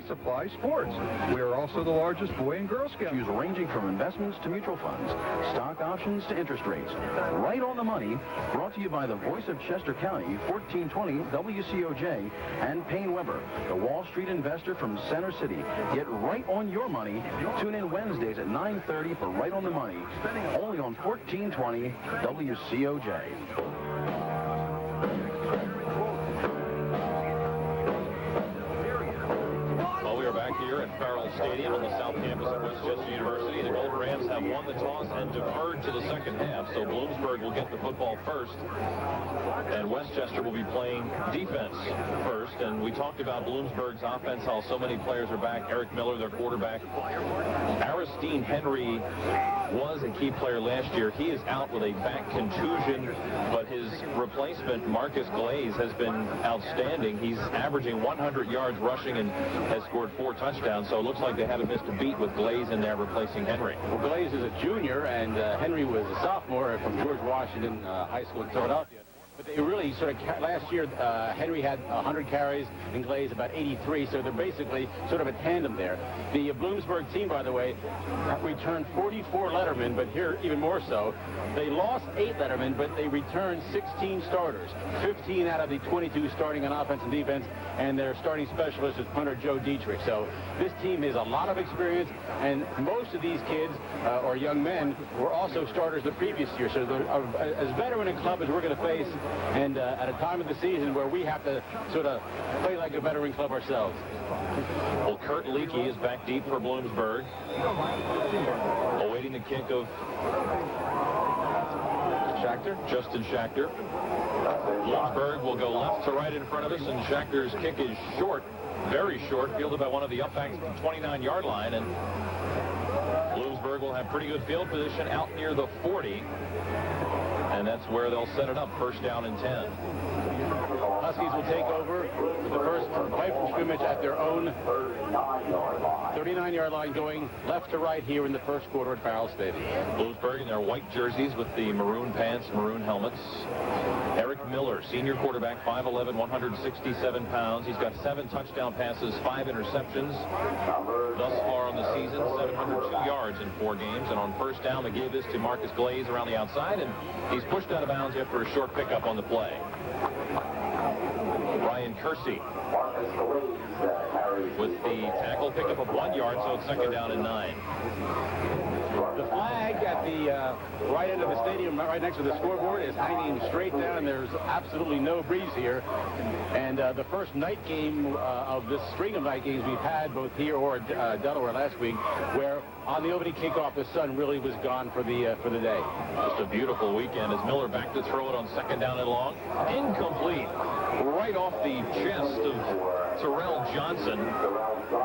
Supply Sports. We are also the largest Boy and Girl Scout. Issues ranging from investments to mutual funds, stock options to interest rates. Right on the money, brought to you by the voice of Chester County, 1420 WCOJ, and Payne Weber, the Wall Street investor from Center City. Get right on your money. Tune in Wednesdays at 9:30 for Right on the Money, only on 1420 WCOJ. Here at Farrell Stadium on the South Campus of Westchester University. The Golden Rams have won the toss and deferred to the second half, so Bloomsburg will get the football first, and Westchester will be playing defense first. And we talked about Bloomsburg's offense, how so many players are back. Eric Miller, their quarterback. Aristine Henry was a key player last year. He is out with a back contusion, but his replacement, Marcus Glaze, has been outstanding. He's averaging 100 yards rushing and has scored 4 touchdowns, so it looks like they haven't missed a beat with Glaze in there replacing Henry. Well, Glaze is a junior, and Henry was a sophomore from George Washington High School in Philadelphia. But they really sort of, last year, Henry had 100 carries and Glaze about 83, so they're basically sort of a tandem there. The Bloomsburg team, by the way, returned 44 lettermen, but here even more so. They lost 8 lettermen, but they returned 16 starters, 15 out of the 22 starting on offense and defense, and their starting specialist is punter Joe Dietrich. So this team has a lot of experience, and most of these kids, or young men, were also starters the previous year. So they're as veteran a club as we're going to face, and at a time of the season where we have to sort of play like a veteran club ourselves. Well, Kurt Leakey is back deep for Bloomsburg, awaiting the kick of Justin Schachter. Bloomsburg will go left to right in front of us, and Schachter's kick is short, very short, fielded by one of the upbacks at the 29-yard line, and Bloomsburg will have pretty good field position out near the 40. And that's where they'll set it up, first down and 10. Huskies will take over the first play from scrimmage at their own 39-yard line, going left to right here in the first quarter at Farrell Stadium. Bloomsburg in their white jerseys with the maroon pants, maroon helmets. Eric Miller, senior quarterback, 5'11", 167 pounds. He's got 7 touchdown passes, 5 interceptions thus far on the season, 702 yards in 4 games. And on first down, they gave this to Marcus Glaze around the outside, and he's pushed out of bounds after a short pickup on the play. Ryan Kersey with the tackle pickup of 1 yard, so it's second down and 9. The flag at the right end of the stadium, right next to the scoreboard, is hanging straight down. There's absolutely no breeze here. And the first night game of this string of night games we've had, both here or Delaware last week, where on the opening kickoff, the sun really was gone for the day. Just a beautiful weekend as Miller back to throw it on second down and long. Incomplete. Right off the chest of Terrell Johnson.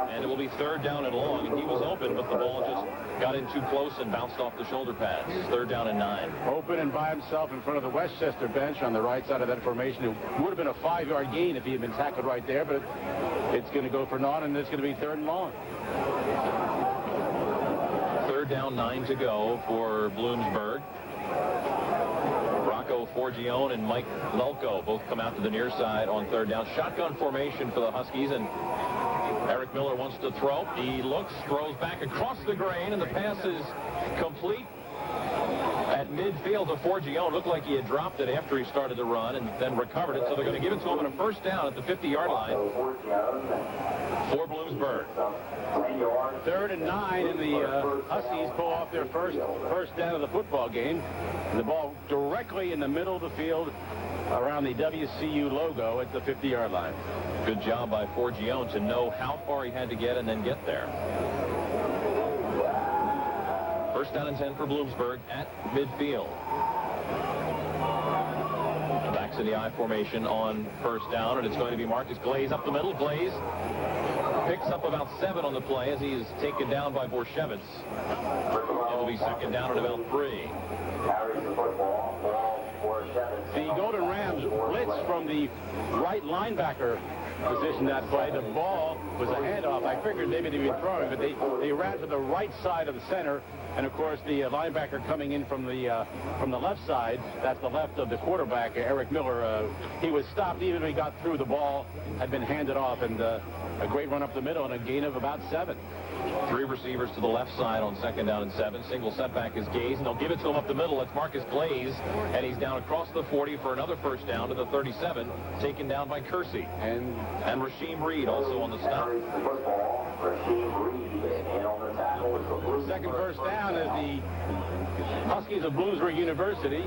And it will be third down and long. And he was open, but the ball just got in too close and bounced off the shoulder pads. Third down and 9. Open and by himself in front of the Westchester bench on the right side of that formation. It would have been a 5-yard gain if he had been tackled right there, but it's going to go for naught, and it's going to be third and long. Third down, 9 to go for Bloomsburg. Rocco Forgione and Mike Lelko both come out to the near side on third down. Shotgun formation for the Huskies, and Eric Miller wants to throw. He looks, throws back across the grain, and the pass is complete at midfield to Forgione. Looked like he had dropped it after he started to run and then recovered it, so they're going to give it to him on a first down at the 50-yard line for Bloomsburg. Third and 9, and the Huskies pull off their first down of the football game. And the ball directly in the middle of the field around the WCU logo at the 50-yard line. Good job by Forgione to know how far he had to get and then get there. First down and 10 for Bloomsburg at midfield. Backs in the I formation on first down, and it's going to be Marcus Glaze up the middle. Glaze picks up about 7 on the play as he is taken down by Borshevitz. It'll be second down at about 3. The Golden Rams blitz from the right linebacker position that play. The ball was a handoff. I figured maybe they'd be throwing, but they ran to the right side of the center, And of course, the linebacker coming in from the left side, that's the left of the quarterback, Eric Miller. He was stopped even when he got through. The ball had been handed off, and a great run up the middle and a gain of about 7. 3 receivers to the left side on 2nd down and 7. Single setback is Gaze, and they'll give it to him up the middle. It's Marcus Glaze, and he's down across the 40 for another first down to the 37, taken down by Kersey. And Rasheem Reed also on the stop. Second first down is the Huskies of Bloomsburg University.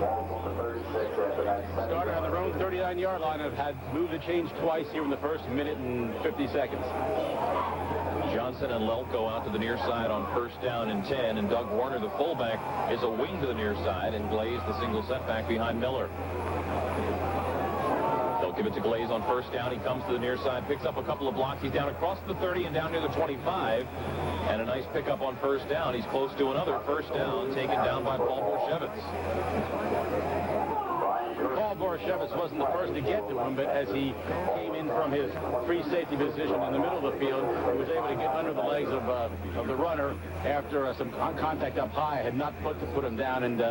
Started on their own 39-yard line and have had moved the chains twice here in the first minute and 50 seconds. Johnson and Lelko out to the near side on first down and 10, and Doug Warner, the fullback, is a wing to the near side, and Glaze, the single setback behind Miller. They'll give it to Glaze on first down. He comes to the near side, picks up a couple of blocks. He's down across the 30 and down near the 25, and a nice pickup on first down. He's close to another first down, taken down by Paul Borshevitz. Paul Borshevitz wasn't the first to get to him, but as he came in from his free safety position in the middle of the field, he was able to get under the legs of the runner after some contact up high. Had not put him down, and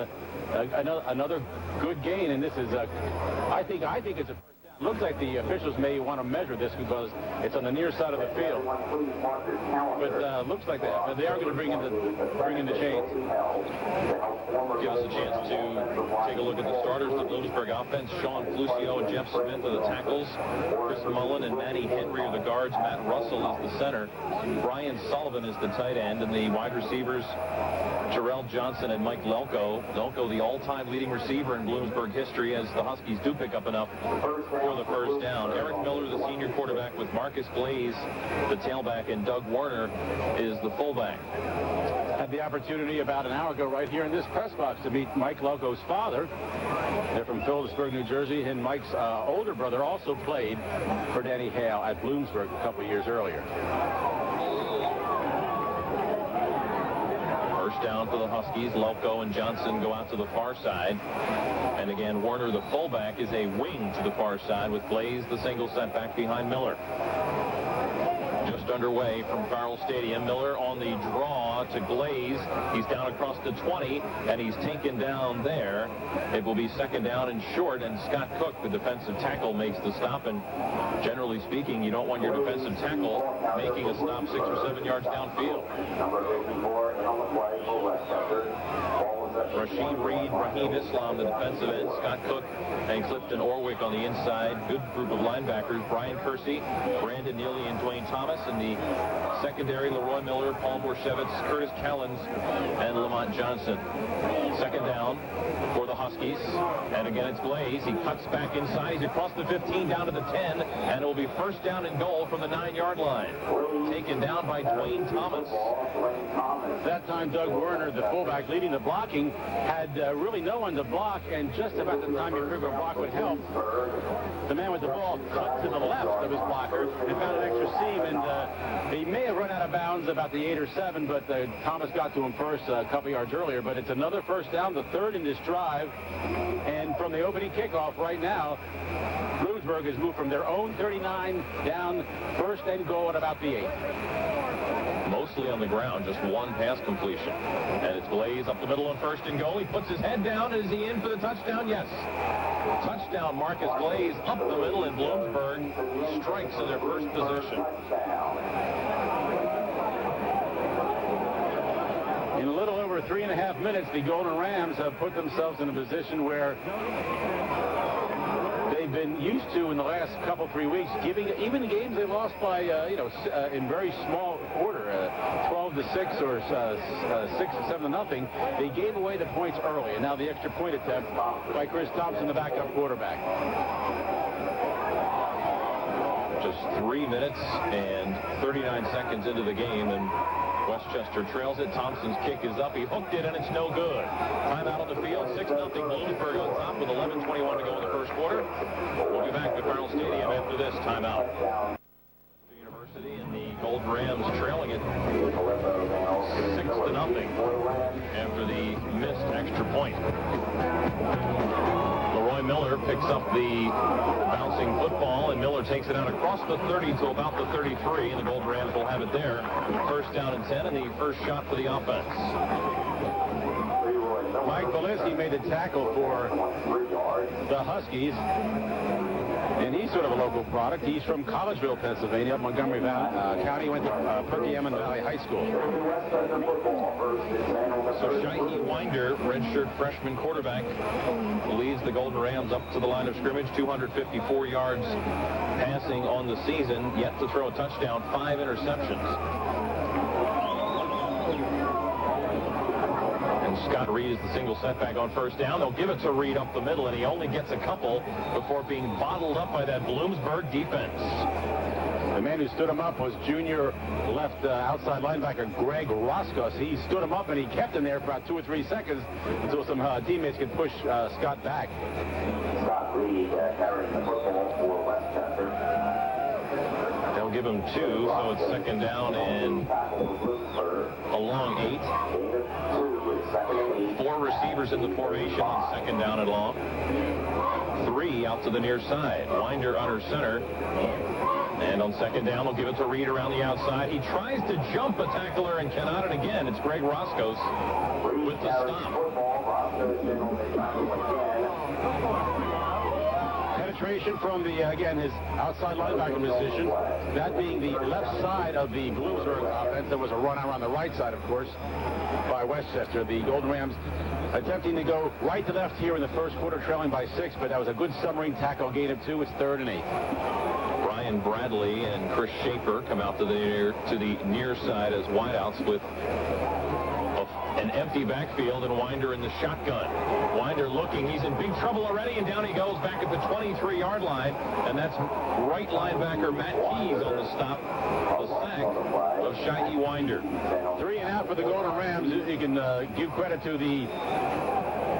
another good gain. And this is I think it's a. Looks like the officials may want to measure this because it's on the near side of the field. But looks like they are going to bring in the chains. Give us a chance to take a look at the starters of the Bloomsburg offense. Sean Flucio and Jeff Smith are the tackles. Chris Mullen and Manny Henry are the guards. Matt Russell is the center. Brian Sullivan is the tight end. And the wide receivers, Jarrell Johnson and Mike Lelko. Lelko, the all-time leading receiver in Bloomsburg history, as the Huskies do pick up enough for the first down. Eric Miller, the senior quarterback, with Marcus Glaze, the tailback, and Doug Warner is the fullback. Had the opportunity about an hour ago right here in this press box to meet Mike Lelko's father. They're from Phillipsburg, New Jersey, and Mike's older brother also played for Danny Hale at Bloomsburg a couple of years earlier. First down for the Huskies. Lelko and Johnson go out to the far side. And again, Warner, the fullback, is a wing to the far side with Glaze, the single setback behind Miller. Just underway from Farrell Stadium. Miller on the draw to Glaze. He's down across the 20, and he's taken down there. It will be 2nd down and short, and Scott Cook, the defensive tackle, makes the stop. And generally speaking, you don't want your defensive tackle making a stop 6 or 7 yards downfield. Rasheem Reed, Raheem Islam, the defensive end, Scott Cook, and Clifton Orwick on the inside. Good group of linebackers. Brian Kersey, Brandon Neely, and Dwayne Thomas. In the secondary, Leroy Miller, Paul Borshevitz, Curtis Callens, and Lamont Johnson. 2nd down for the Huskies. And again, it's Glaze. He cuts back inside. He's across the 15 down to the 10, and it will be first down and goal from the 9-yard line. Taken down by Dwayne Thomas. That time, Doug Warner, the fullback, leading the blocking, had really no one to block, and just about the time you figure a block would help, the man with the ball cut to the left of his blocker and found an extra seam, and he may have run out of bounds about the 8 or 7, but Thomas got to him first a couple yards earlier. But it's another first down, the 3rd in this drive, and from the opening kickoff right now, Bloomsburg has moved from their own 39 down 1st and goal at about the 8. Mostly on the ground, just one pass completion. And it's Glaze up the middle on 1st and goal. He puts his head down. Is he in for the touchdown? Yes. Touchdown, Marcus Glaze up the middle, and Bloomsburg strikes in their first position. In a little over 3.5 minutes, the Golden Rams have put themselves in a position where they've been used to in the last couple, 3 weeks, giving even the games they lost by, in very small order, 12-6 or 6-7-0. They gave away the points early, and now the extra point attempt by Chris Thompson, the backup quarterback. Just 3 minutes and 39 seconds into the game, and Westchester trails it. Thompson's kick is up. He hooked it, and it's no good. Timeout on the field. 6-0 Bloomsburg on top with 11:21 to go in the first quarter. We'll be back to Farrell Stadium after this timeout. University and the Gold Rams trailing it 6-0 after the missed extra point. Leroy Miller picks up the bouncing football, and Miller takes it out across the 30 to about the 33, and the Golden Rams will have it there. First down and 10, and the first shot for the offense. Mike Valesky made the tackle for the Huskies. And he's sort of a local product. He's from Collegeville, Pennsylvania, up Montgomery Valley County. Went to Perkiomen Valley High School. So Shahee Winder, redshirt freshman quarterback, leads the Golden Rams up to the line of scrimmage. 254 yards passing on the season, yet to throw a touchdown, 5 interceptions. Scott Reed is the single setback on first down. They'll give it to Reed up the middle, and he only gets a couple before being bottled up by that Bloomsburg defense. The man who stood him up was junior left outside linebacker Greg Roscos. He stood him up, and he kept him there for about 2 or 3 seconds until some teammates could push Scott back. Scott Reed carrying the football for Westchester. They'll give him 2, so it's second down and a long 8. 4 receivers in the formation on second down and long. 3 out to the near side. Winder under center. And on second down, they'll give it to Reed around the outside. He tries to jump a tackler and cannot it again. It's Greg Roscos with the stop. Penetration from the, again, his outside linebacker position. That being the left side of the Bloomsburg offense. There was a run around the right side, of course, by Westchester. The Golden Rams attempting to go right to left here in the first quarter, trailing by 6, but that was a good submarine tackle, gain of 2. It's 3rd and 8. Brian Bradley and Chris Schaefer come out to the near side as wideouts with an empty backfield, and Winder in the shotgun. Winder looking, he's in big trouble already, and down he goes back at the 23-yard line, and that's right linebacker Matt Keys on the stop, the sack of Shahee Winder. 3 and out for the Golden Rams. You can give credit to the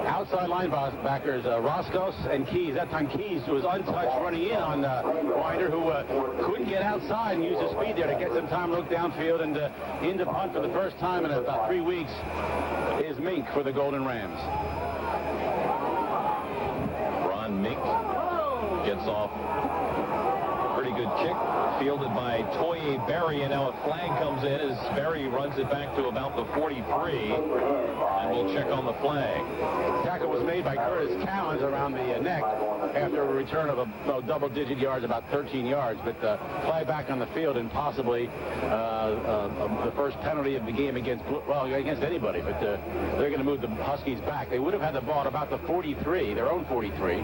outside linebackers Roscos and Keys. That time Keys was untouched running in on Winder, who couldn't get outside and use his speed there to get some time to look downfield, and into punt for the first time in about 3 weeks is Mink for the Golden Rams. Ron Mink gets off. Pretty good kick, fielded by Toye Berry, and now a flag comes in as Berry runs it back to about the 43, and we'll check on the flag. Tackle was made by Curtis Cowens around the neck after a return of double-digit yards, about 13 yards, but flag back on the field, and possibly the first penalty of the game against anybody, but they're going to move the Huskies back. They would have had the ball at about the 43, their own 43,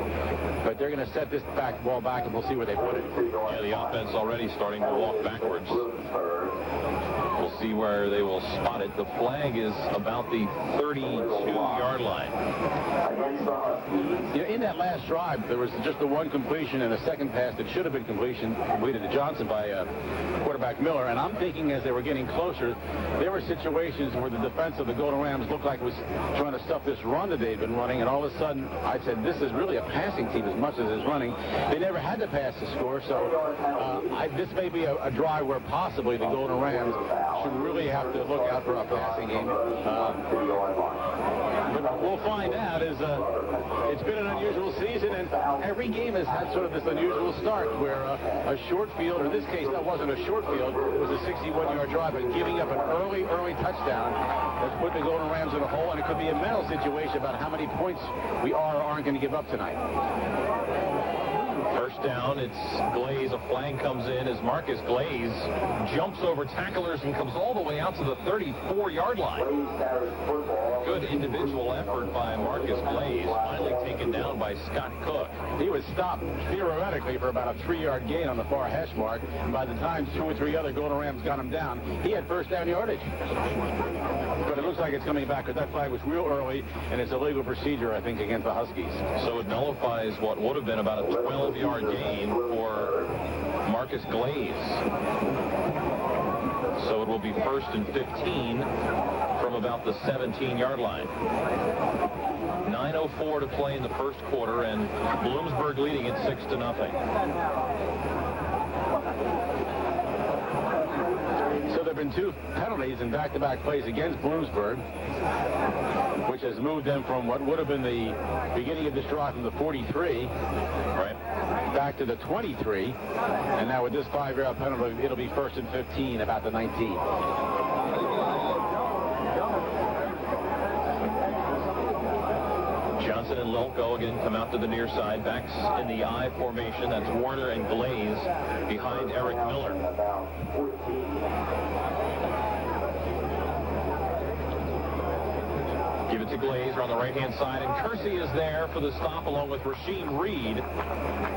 but they're going to set this ball back, and we'll see where they put it. Yeah, the offense already starting to walk backwards. We'll see where they will spot it. The flag is about the 32-yard line. You know, in that last drive, there was just the one completion and a second pass that should have been completed to Johnson by quarterback Miller. And I'm thinking as they were getting closer, there were situations where the defense of the Golden Rams looked like it was trying to stuff this run that they'd been running. And all of a sudden, I said, this is really a passing team as much as it's running. They never had to pass to score. So this may be a drive where possibly the Golden Rams should really have to look out for a passing game. But we'll find out. It's been an unusual season, and every game has had sort of this unusual start where a short field, or in this case, that wasn't a short field, it was a 61-yard drive, and giving up an early touchdown has put the Golden Rams in a hole, and it could be a mental situation about how many points we are or aren't going to give up tonight. First down, it's Glaze. A flag comes in as Marcus Glaze jumps over tacklers and comes all the way out to the 34-yard line. Good individual effort by Marcus Glaze, finally taken down by Scott Cook. He was stopped theoretically for about a 3-yard gain on the far hash mark, and by the time 2 or 3 other Golden Rams got him down, he had first down yardage. But it looks like it's coming back because that flag was real early, and it's a legal procedure, I think, against the Huskies. So it nullifies what would have been about a 12-yard gain for Marcus Glaze. So it will be 1st and 15 from about the 17-yard line. 9:04 to play in the first quarter, and Bloomsburg leading it 6-0. So they've been 2 penalties in back-to-back plays against Bloomsburg, which has moved them from what would have been the beginning of this drive from the 43 back to the 23. And now with this 5-yard penalty, it'll be 1st and 15, about the 19. Johnson and Lelko again come out to the near side. Backs in the I formation. That's Warner and Glaze behind Eric Miller. Give it to Glazer on the right-hand side, and Kersey is there for the stop along with Rasheem Reed.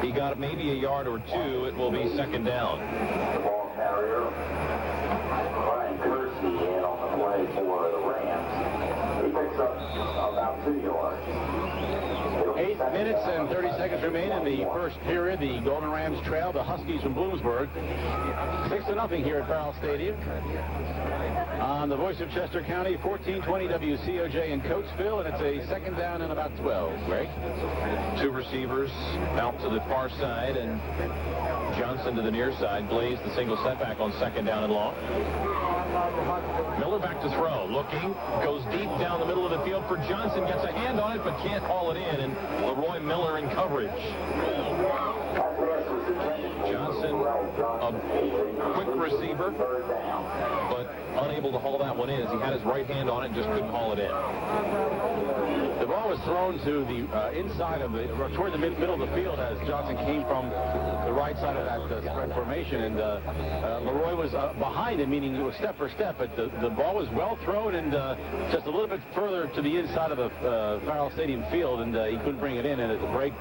He got maybe a yard or 2. It will be 2nd down. The ball carrier, Brian Kersey, in on the play for the Rams. He picks up about 2 yards. 8 minutes and 30 seconds remain in the first period. The Golden Rams trail the Huskies from Bloomsburg 6-0 here at Farrell Stadium. On the voice of Chester County, 1420 WCOJ in Coatesville, and it's a 2nd down and about 12. Greg? 2 receivers out to the far side, and Johnson to the near side. Glaze the single setback on 2nd down and long. Miller back to throw. Looking. Goes deep down the middle of the field for Johnson. Gets a hand on it, but can't haul it in. And Leroy Miller in coverage. Johnson, a quick receiver, but unable to haul that one in as he had his right hand on it and just couldn't haul it in. The ball was thrown to the inside of the, toward the middle of the field as Johnson came from the right side of that spread formation, and Leroy was behind him, meaning it was step for step, but the ball was well thrown and just a little bit further to the inside of the Farrell Stadium field, and he couldn't bring it in, and at the break,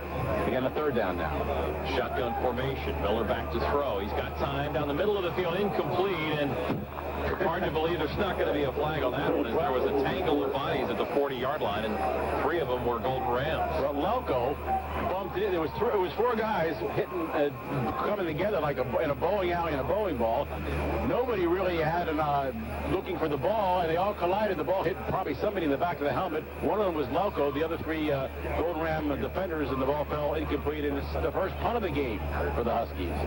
again, a 3rd down now. Shotgun formation. Miller back to throw. He's got time down the middle of the field, incomplete, and hard to believe there's not going to be a flag on that one, as there was a tangle of bodies at the 40-yard line, and 3 of them were Golden Rams. Well, Lelko bumped in. It was 4 guys hitting, coming together like in a bowling alley and a bowling ball. Nobody really had looking for the ball, and they all collided. The ball hit probably somebody in the back of the helmet. One of them was Lelko. The other 3 Golden Ram defenders, and the ball fell incomplete. And it's the first punt of the game for the Huskies.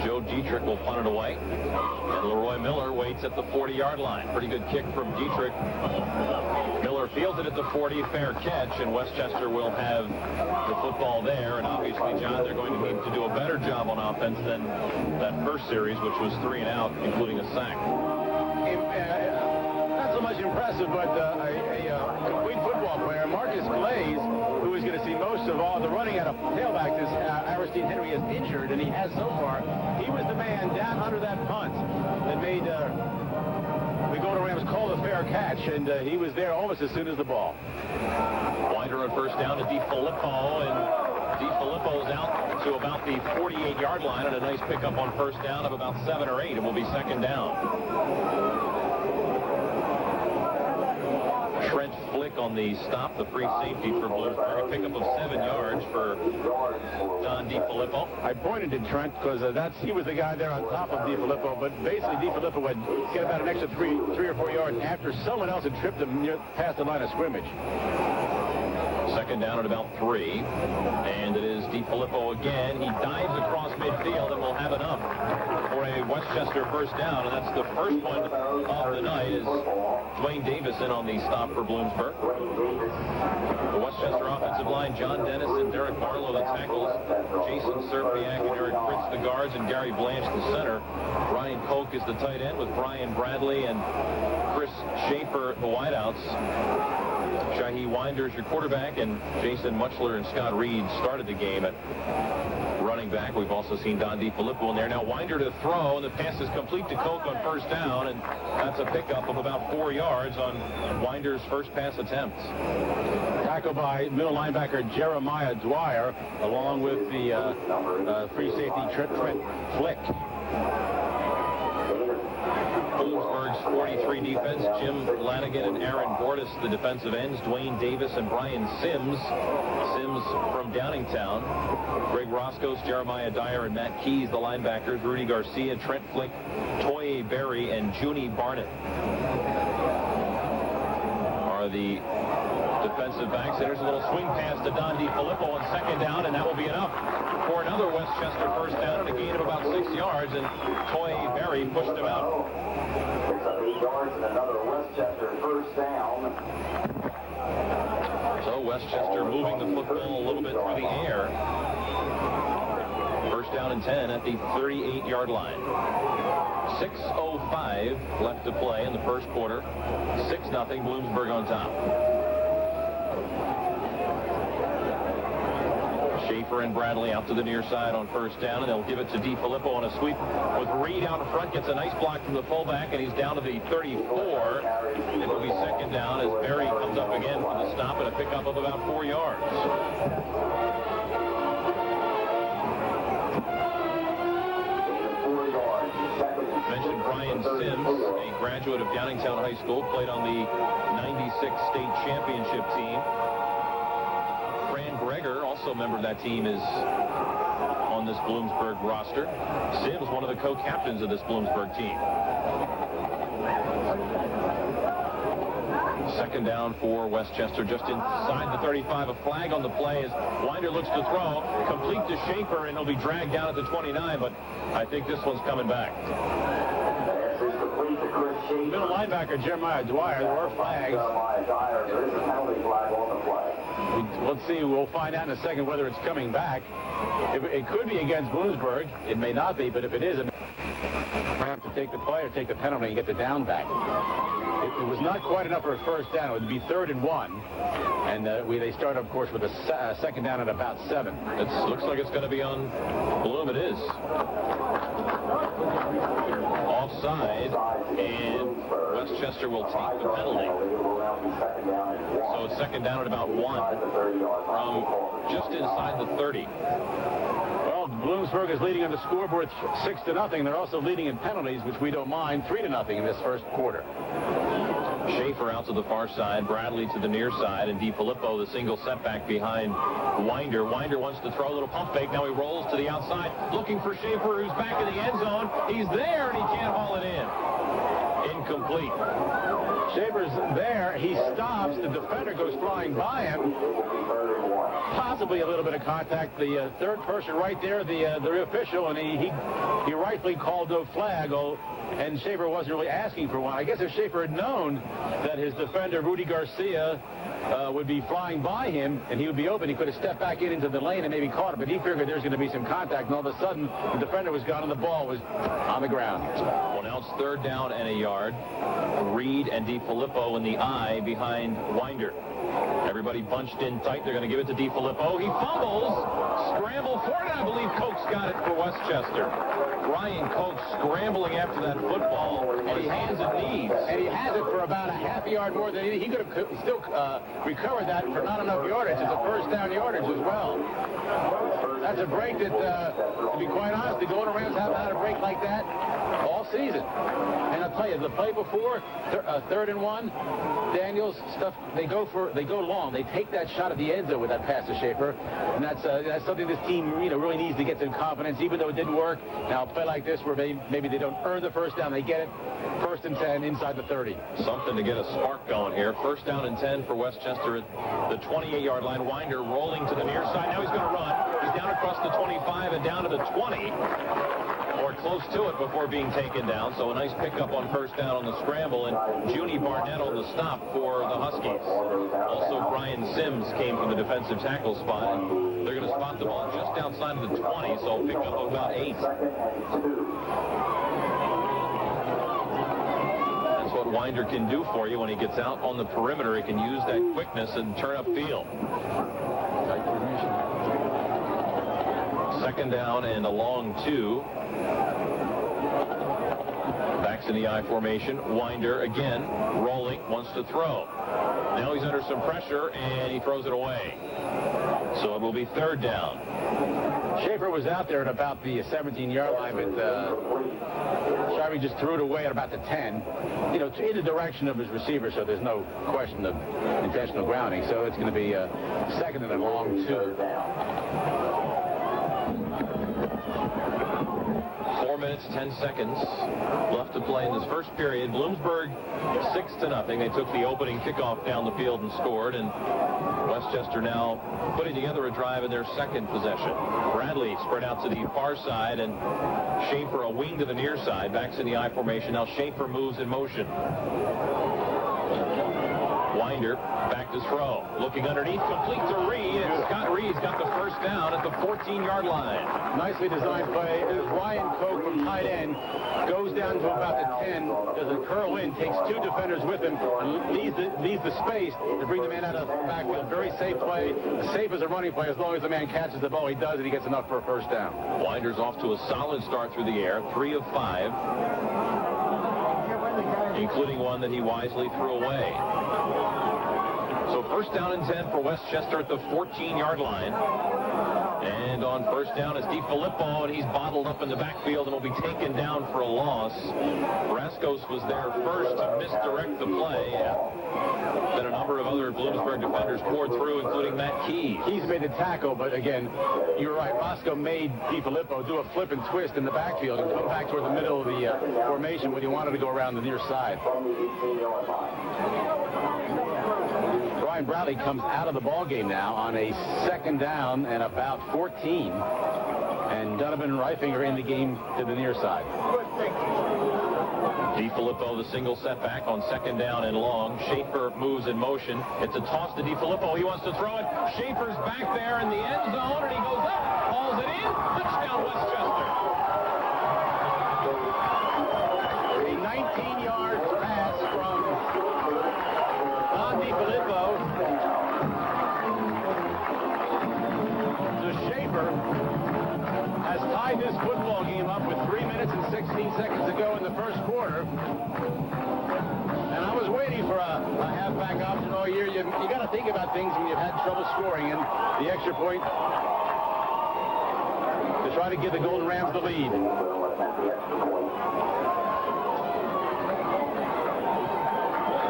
Joe Dietrich will punt it away, and Leroy Miller waits at the 40-yard line. Pretty good kick from Dietrich. Miller fields it at the 40, fair catch, and Westchester will have the football there. And obviously, John, they're going to need to do a better job on offense than that first series, which was 3 and out, including a sack. Not so much impressive, but a complete football player, Marcus Glaze, who is going to see most of all the running out of tailback this Aristide Henry is injured, and he has so far. He was the man down under that punt that made the Golden Rams call a fair catch, and he was there almost as soon as the ball. Winder on first down to DiFilippo, and DiFilippo's out to about the 48-yard line, and a nice pickup on first down of about 7 or 8. It will be 2nd down. Trent Flick on the stop, the free safety for Bloomsburg. A pickup of 7 yards for Don DiFilippo. I pointed to Trent because he was the guy there on top of DiFilippo, but basically DiFilippo would get about an extra 3 or 4 yards after someone else had tripped him past the line of scrimmage. 2nd down at about 3, and it is DiFilippo again. He dives across midfield and will have enough for a Westchester first down, and that's the first one of the night. Is Dwayne Davis in on the stop for Bloomsburg. The Westchester offensive line, John Dennis and Derek Barlow the tackles, Jason Serpiak and Eric Fritz the guards, and Gary Blanche the center. Ryan Koch is the tight end with Brian Bradley and Chris Schaefer the wideouts. Shahi Winder's your quarterback, and Jason Muchler and Scott Reed started the game at running back. We've also seen Don DiFilippo in there. Now Winder to throw, and the pass is complete to Koch on first down, and that's a pickup of about 4 yards on Winder's first pass attempt. Tackled by middle linebacker Jeremiah Dwyer, along with the free safety Trent Flick. Bloomsburg's 43 defense, Jim Lanigan and Aaron Bordas, the defensive ends, Dwayne Davis and Brian Sims. Sims from Downingtown. Greg Roscoe, Jeremiah Dyer, and Matt Keys, the linebackers. Rudy Garcia, Trent Flick, Toye Berry, and Junie Barnett are the defensive backs. There's a little swing pass to Don DiFilippo on 2nd down, and that will be enough for another Westchester first down and a gain of about 6 yards, and Toye Berry pushed him out. yards and another Westchester first down. So Westchester moving the football a little bit through the air. First down and 10 at the 38-yard line. 6:05 left to play in the first quarter. 6-0 Bloomsburg on top. Schaefer and Bradley out to the near side on first down, and they'll give it to DiFilippo on a sweep with Reed out in front. Gets a nice block from the fullback, and he's down to the 34. It will be second down as Berry comes up again for the stop and a pickup of about 4 yards. Mentioned Brian Sims, a graduate of Downingtown High School, played on the 96 state championship team. Fran Greger, also a member of that team, is on this Bloomsburg roster. Sims, one of the co-captains of this Bloomsburg team. Second down for Westchester, just inside the 35. A flag on the play as Winder looks to throw. Complete to Schaefer, and he'll be dragged down at the 29, but I think this one's coming back. Middle linebacker Jeremiah Dwyer, there were flags. There is a penalty flag on the play. Let's see, we'll find out in a second whether it's coming back. It could be against Bloomsburg. It may not be, but if it is, it may have to take the play or take the penalty and get the down back. It was not quite enough for a first down. It would be 3rd and 1. And they start, of course, with a second down at about 7. It looks like it's going to be on Bloom. It is. Offside, and Westchester will take the penalty. So it's second down at about 1 from just inside the 30. Well, Bloomsburg is leading on the scoreboard 6-0. They're also leading in penalties, which we don't mind, 3-0 in this first quarter. Schaefer out to the far side, Bradley to the near side, and DiFilippo the single setback behind Winder. Winder wants to throw a little pump fake. Now he rolls to the outside, looking for Schaefer, who's back in the end zone. He's there, and he can't haul it in. Incomplete. Schaefer's there. He stops. The defender goes flying by him. Possibly a little bit of contact. The third person right there, the official, and he rightfully called no flag. And Schaefer wasn't really asking for one. I guess if Schaefer had known that his defender, Rudy Garcia, would be flying by him and he would be open, he could have stepped back into the lane and maybe caught it. But he figured there's going to be some contact, and all of a sudden the defender was gone and the ball was on the ground. Well, now it's 3rd down and a yard. Reed and DiFilippo in the eye behind Winder. Everybody bunched in tight. They're going to give it to DiFilippo. He fumbles. Scramble for it. I believe Koch's got it for Westchester. Brian Koch scrambling after that football on his hands and knees. And he has it for about a half a yard more than he could have still recovered that for not enough yardage. It's a first down yardage as well. That's a break that, to be quite honest, the Golden Rams haven't had a break like that all season. And I'll tell you, the play before, 3rd and 1, Daniels stuff, they go long. They take that shot at the end zone with that pass to Schaefer, and that's something this team really needs to get some confidence, even though it didn't work. Now a play like this where maybe they don't earn the first down, they get it 1st and 10 inside the 30. Something to get a spark going here. 1st down and 10 for Westchester at the 28-yard line. Winder rolling to the near side. Now he's going to run. He's down across the 25 and down to the 20. Or close to it before being taken down. So a nice pickup on first down on the scramble, and Junie Barnett on the stop for the Huskies. Also, Brian Sims came from the defensive tackle spot, and they're going to spot the ball just outside of the 20, so pick up about 8. That's what Winder can do for you when he gets out on the perimeter. He can use that quickness and turn upfield. 2nd down and a long 2. Backs in the I formation. Winder again rolling, wants to throw. Now he's under some pressure and he throws it away. So it will be 3rd down. Schaefer was out there at about the 17-yard line, but Shivey just threw it away at about the 10. In the direction of his receiver, so there's no question of intentional grounding. So it's going to be 2nd and a long 2. minutes, 10 seconds left to play in this first period. Bloomsburg 6-0. They took the opening kickoff down the field and scored, and Westchester now putting together a drive in their second possession. Bradley spread out to the far side, and Schaefer a wing to the near side. Backs in the I formation. Now Schaefer moves in motion. Winder back to throw. Looking underneath, complete to Reed, and Scott Reed's got the first down at the 14-yard line. Nicely designed play as Ryan Koch from tight end goes down to about the 10, does a curl in, takes two defenders with him, and leaves the space to bring the man out of the backfield. Very safe play, as safe as a running play. As long as the man catches the ball, he does it. He gets enough for a first down. Winder's off to a solid start through the air, 3 of 5, including one that he wisely threw away. So first down and 10 for Westchester at the 14-yard line. And on first down is DiFilippo, and he's bottled up in the backfield and will be taken down for a loss. Rascos was there first to misdirect the play. Then a number of other Bloomsburg defenders poured through, including Matt Keys. He's made the tackle, but again, you're right. Roscoe made DiFilippo do a flip and twist in the backfield and come back toward the middle of the formation when he wanted to go around the near side. Brian Bradley comes out of the ball game now on a second down and about 14. And Donovan Reifinger in the game to the near side. DiFilippo, the single setback on second down and long. Schaefer moves in motion. It's a toss to DiFilippo. He wants to throw it. Schaefer's back there in the end zone, and he goes up, hauls it in. Touchdown, Westchester. A 19-yard pass from DiFilippo to Schaefer has tied this football game up with 3 minutes and 16 seconds to go in the first quarter. And I was waiting for a halfback option all year. You got to think about things when you've had trouble scoring, and the extra point to try to give the Golden Rams the lead.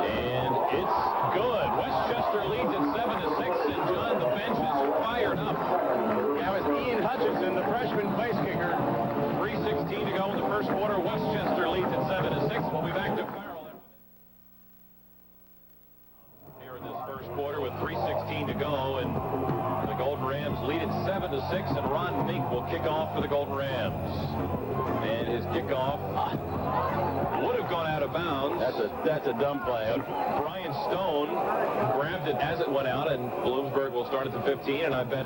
And it's good. Westchester leads at 7-6, and John, the bench is fired up. Now it's Ian Hutchinson, the freshman place kicker. 3:16 to go in the first quarter. Westchester leads at 7-6. We'll be back to Farrell here in this first quarter with 3:16 to go, and the Golden Rams lead at 7-6, and Ron Mink will kick off for the Golden Rams. And his kickoff would have gone out of bounds. That's a dumb play. Brian Stone grabbed it as it went out, and Bloomsburg will start at the 15, and I bet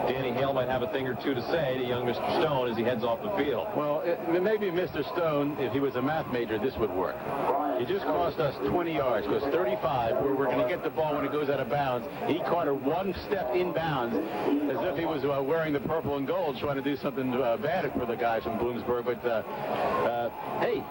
Danny Hale might have a thing or two to say to young Mr. Stone as he heads off the field. Well, maybe Mr. Stone, if he was a math major, this would work. He just cost us 20 yards, because 35, where we're going to get the ball when it goes out of bounds. He caught her one step inbounds as if he was wearing the purple and gold, trying to do something bad for the guys from Bloomsburg. But, hey,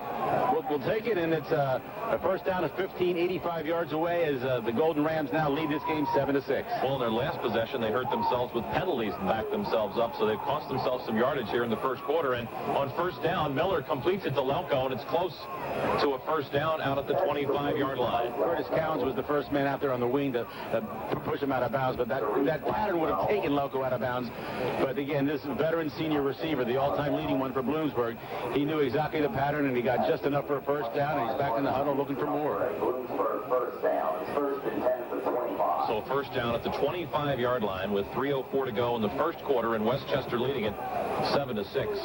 we'll take it, and it's a first down at 15, 85 yards away as the Golden Rams now lead this game 7-6. Well, in their last possession, they hurt themselves with penalties and backed themselves up, so they've cost themselves some yardage here in the first quarter. And on first down, Miller completes it to Lelko, and it's close to a first down out at the 25-yard line. Curtis Counts was the first man out there on the wing to push him out of bounds, but that pattern would have taken Lelko out of bounds. But again, this veteran senior receiver, the all-time leading one for Bloomsburg, he knew exactly the pattern, and he got just enough for a first down, and he's back in the huddle looking for more. Bloomsburg first down. It's first and 10 for 25. So first down at the 25-yard line with 3:04 to go in the first quarter, and Westchester leading it 7-6.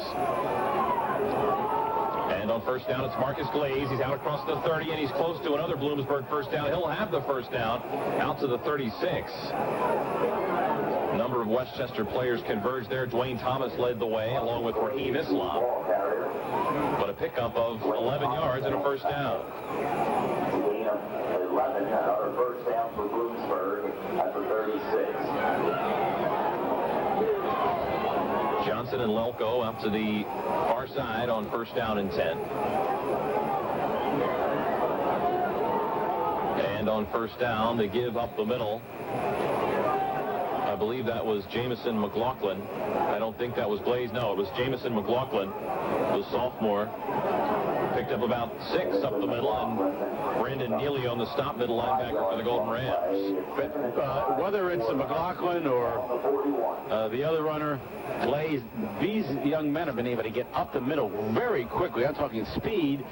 And on first down, it's Marcus Glaze. He's out across the 30, and he's close to another Bloomsburg first down. He'll have the first down out to the 36. A number of Westchester players converged there. Dwayne Thomas led the way, along with Raheem Islam. But a pickup of 11 yards and a first down. 11, another first down for Bloomsburg at the 36. Johnson and Lelko out to the far side on first down and 10. And on first down, they give up the middle. I believe that was Jamison McLaughlin. I don't think that was Glaze. No, it was Jamison McLaughlin, the sophomore. Picked up about 6 up the middle, and Brandon Neely on the stop, middle linebacker for the Golden Rams. But whether it's a McLaughlin or the other runner, Glaze, these young men have been able to get up the middle very quickly. I'm talking speed,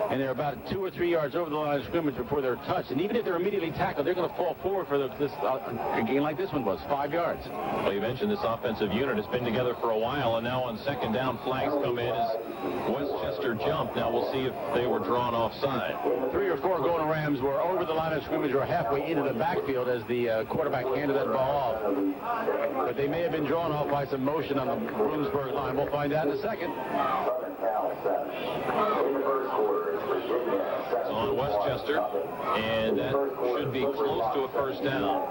and they're about 2 or 3 yards over the line of scrimmage before they're touched. And even if they're immediately tackled, they're going to fall forward for a gain like this one was, 5 yards. Well, you mentioned this offensive unit has been together for a while, and now on second down, flags come in as Westchester jumped. Now we'll see if they were drawn offside. 3 or 4 Golden Rams were over the line of scrimmage or halfway into the backfield as the quarterback handed that ball off. But they may have been drawn off by some motion on the Bloomsburg line. We'll find out in a second. It's on Westchester, and that should be close to a first down.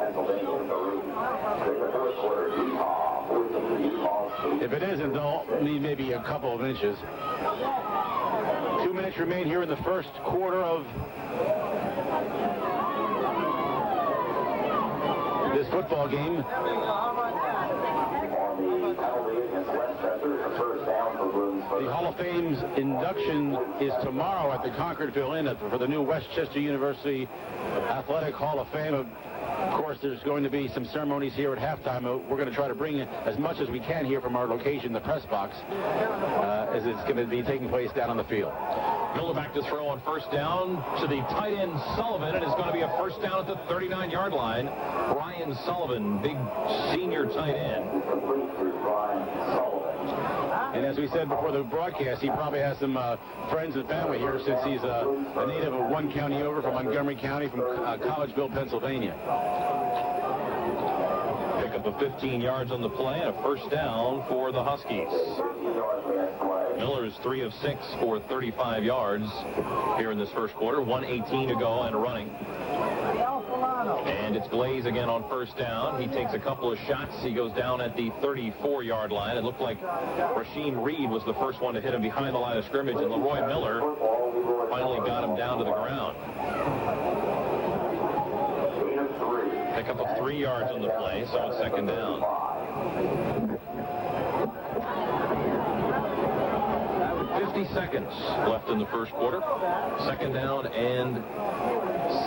If it isn't, they'll need maybe a couple of inches. 2 minutes remain here in the first quarter of this football game. The Hall of Fame's induction is tomorrow at the Concordville Inn for the new Westchester University Athletic Hall of Fame. Of course, there's going to be some ceremonies here at halftime. We're going to try to bring as much as we can here from our location, the press box, as it's going to be taking place down on the field. Miller back to throw on first down to the tight end Sullivan, and it's going to be a first down at the 39-yard line. Ryan Sullivan, big senior tight end. And as we said before the broadcast, he probably has some friends and family here since he's a native of one county over from Montgomery County, from Collegeville, Pennsylvania. Pick up a 15 yards on the play and a first down for the Huskies. Miller is 3 of 6 for 35 yards here in this first quarter. 1:18 to go and running. And it's Glaze again on first down. He takes a couple of shots. He goes down at the 34-yard line. It looked like Rasheem Reed was the first one to hit him behind the line of scrimmage, and Leroy Miller finally got him down to the ground. Pick up of 3 yards on the play, so it's second down. 50 seconds left in the first quarter. Second down and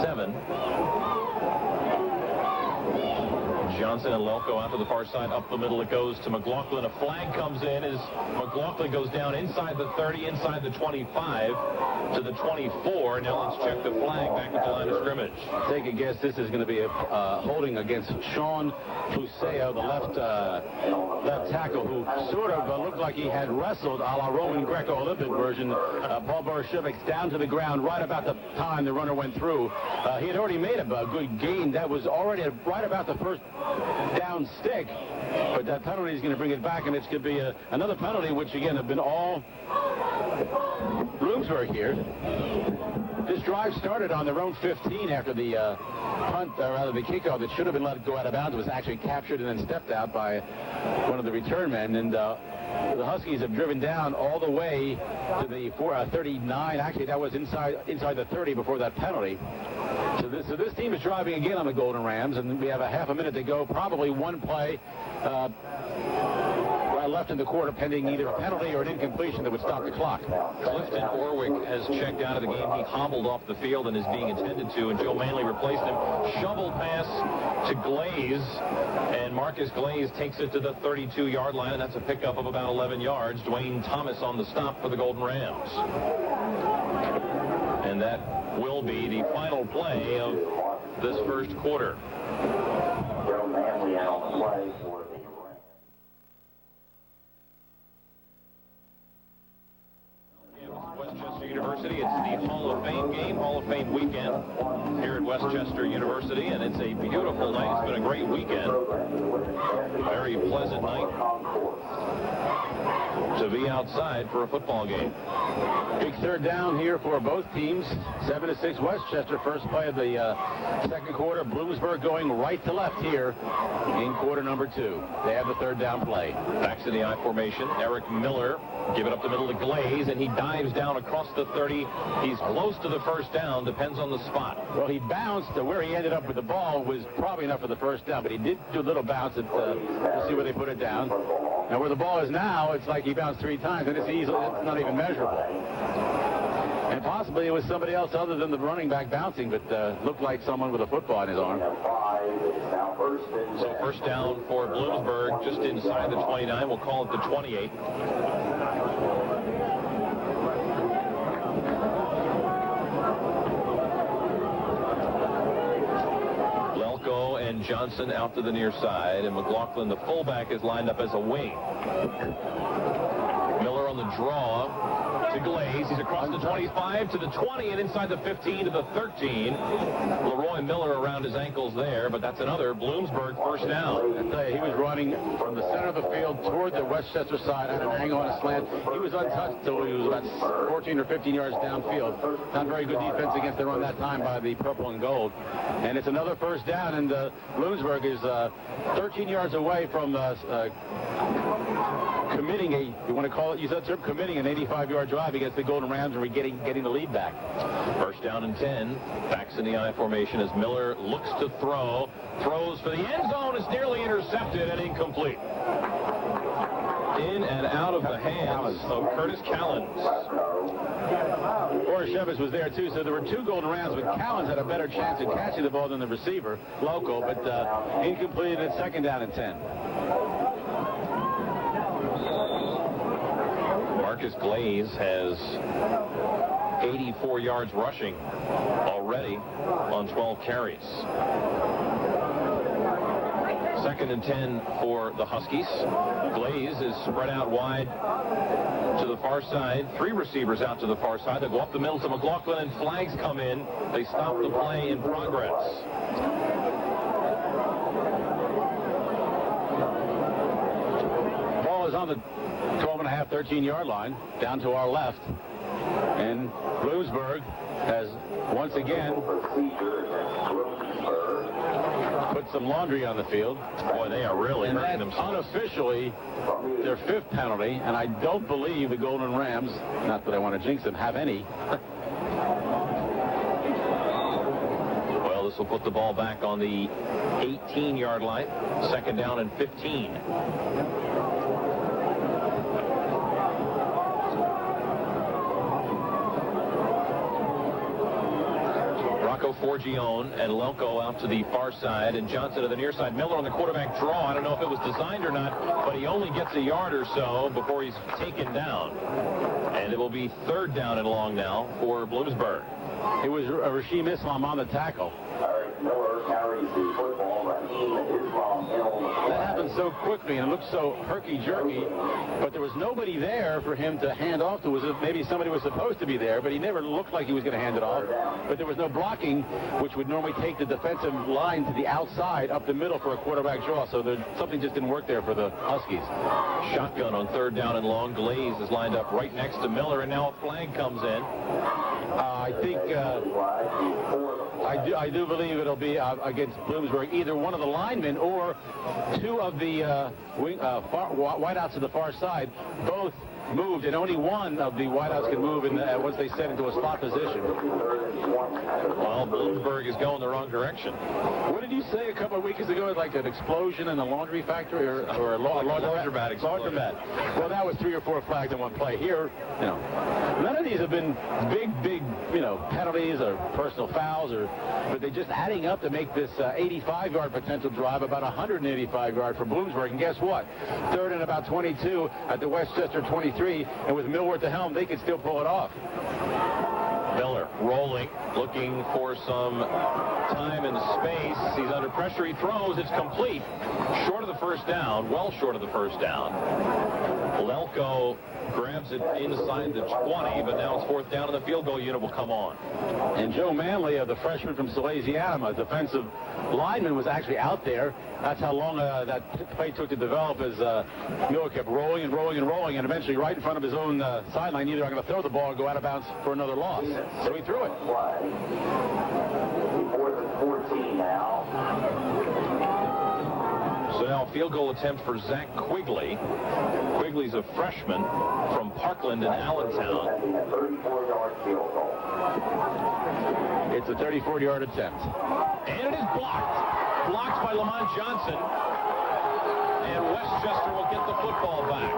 7. Johnson and Lelko out to the far side. Up the middle it goes to McLaughlin. A flag comes in as McLaughlin goes down inside the 30, inside the 25 to the 24. Now let's check the flag back at the line of scrimmage. Take a guess. This is going to be a holding against Sean Fuseo, the left tackle, who sort of looked like he had wrestled a la Roman Greco-Olympic version. Paul Borshevic's down to the ground right about the time the runner went through. He had already made a good gain. That was already right about the first down stick, but that penalty is going to bring it back, and it's going to be another penalty, which again have been all Bloomsburg here. This drive started on their own 15 after the punt, or rather the kickoff that should have been let go out of bounds. It was actually captured and then stepped out by one of the return men, and the Huskies have driven down all the way to the 39. Actually, that was inside the 30 before that penalty. So this team is driving again on the Golden Rams, and we have a half a minute to go. Probably one play left in the quarter, pending either a penalty or an incompletion that would stop the clock. Clifton Orwick has checked out of the game. He hobbled off the field and is being attended to, and Joe Manley replaced him. Shovel pass to Glaze, and Marcus Glaze takes it to the 32-yard line, and that's a pickup of about 11 yards. Dwayne Thomas on the stop for the Golden Rams. And that will be the final play of this first quarter. Joe Manley out on the play for the Westchester University. It's the Hall of Fame game, Hall of Fame weekend here at Westchester University, and it's a beautiful night. It's been a great weekend. Very pleasant night to be outside for a football game. Big third down here for both teams. 7-6 Westchester. First play of the second quarter. Bloomsburg going right to left here in quarter number 2. They have the third down play. Back to the I formation. Eric Miller give it up the middle to Glaze, and he dives down across the 30. He's close to the first down. Depends on the spot. Well, he bounced to where he ended up with the ball was probably enough for the first down, but he did do a little bounce. We'll see where they put it down. Now, where the ball is now, it's like he bounced 3 times, and it's not even measurable. possibly it was somebody else other than the running back bouncing, but looked like someone with a football in his arm. So first down for Bloomsburg, just inside the 29. We'll call it the 28. And Johnson out to the near side, and McLaughlin, the fullback, is lined up as a wing. Miller on the draw to Glaze. He's across the 25 to the 20 and inside the 15 to the 13. Leroy Miller around his ankles there, but that's another Bloomsburg first down. I tell you, he was running from the center of the field toward the Westchester side at an angle on a slant. He was untouched until he was about 14 or 15 yards downfield. Not very good defense against the run that time by the purple and gold. And it's another first down, and Bloomsburg is 13 yards away from committing you want to call it, you said, sir, committing an 85-yard drive against the Golden Rams, and we're getting the lead back. First down and 10. Backs in the I formation as Miller looks to throw. Throws for the end zone. Is nearly intercepted and incomplete. In and out of the hands of Curtis Callens. Orashevich was there too, so there were two Golden Rams, but Callens had a better chance of catching the ball than the receiver, local, but incomplete at second down and 10. Marcus Glaze has 84 yards rushing already on 12 carries. Second and 10 for the Huskies. Glaze is spread out wide to the far side. Three receivers out to the far side. They go up the middle to McLaughlin, and flags come in. They stop the play in progress. Ball is on the 12.5, 13-yard line, down to our left. And Bloomsburg has once again put some laundry on the field. Boy, they are really hurting themselves. Unofficially their fifth penalty, and I don't believe the Golden Rams, not that I want to jinx them, have any. Well, this will put the ball back on the 18-yard line. Second down and 15. Forgione and Lelko out to the far side, and Johnson to the near side. Miller on the quarterback draw. I don't know if it was designed or not, but he only gets a yard or so before he's taken down. And it will be third down and long now for Bloomsburg. It was Rasheem Islam on the tackle. Miller carries the football. Rasheem Islam That happened so quickly and looked so herky-jerky, but there was nobody there for him to hand off to. Maybe somebody was supposed to be there, but he never looked like he was going to hand it off. But there was no blocking, which would normally take the defensive line to the outside, up the middle for a quarterback draw. So something just didn't work there for the Huskies. Shotgun on third down and long. Glaze is lined up right next to Miller, and now a flag comes in. I think I do believe it'll be against Bloomsburg, either one of the linemen or two of the wideouts to the far side. Both moved, and only one of the wideouts can move once they set into a slot position. Well, Bloomsburg is going the wrong direction. What did you say a couple of weeks ago? Like an explosion in the laundry factory or a laundromat explosion? Well, that was 3 or 4 flags in one play. Here, none of these have been big, penalties or personal fouls, but they're just adding up to make this 85-yard potential drive about 185-yard for Bloomsburg. And guess what? Third and about 22 at the Westchester 23, and with Miller at the helm, they could still pull it off. Miller rolling, looking for some time and space. He's under pressure. He throws. It's complete. Short of the first down. Well short of the first down. Lelko grabs it inside the 20, but now it's fourth down, and the field goal unit will come on. And Joe Manley, the freshman from Salesianum, a defensive lineman, was actually out there. That's how long that play took to develop as Miller kept rolling and rolling and rolling, and eventually right in front of his own sideline, either I'm going to throw the ball or go out of bounds for another loss. So he threw it. 4th and 14 now. So now a field goal attempt for Zach Quigley. Quigley's a freshman from Parkland in Allentown. A 34-yard field goal. It's a 34-yard attempt. And it is blocked. Blocked by Lamont Johnson. and Westchester will get the football back.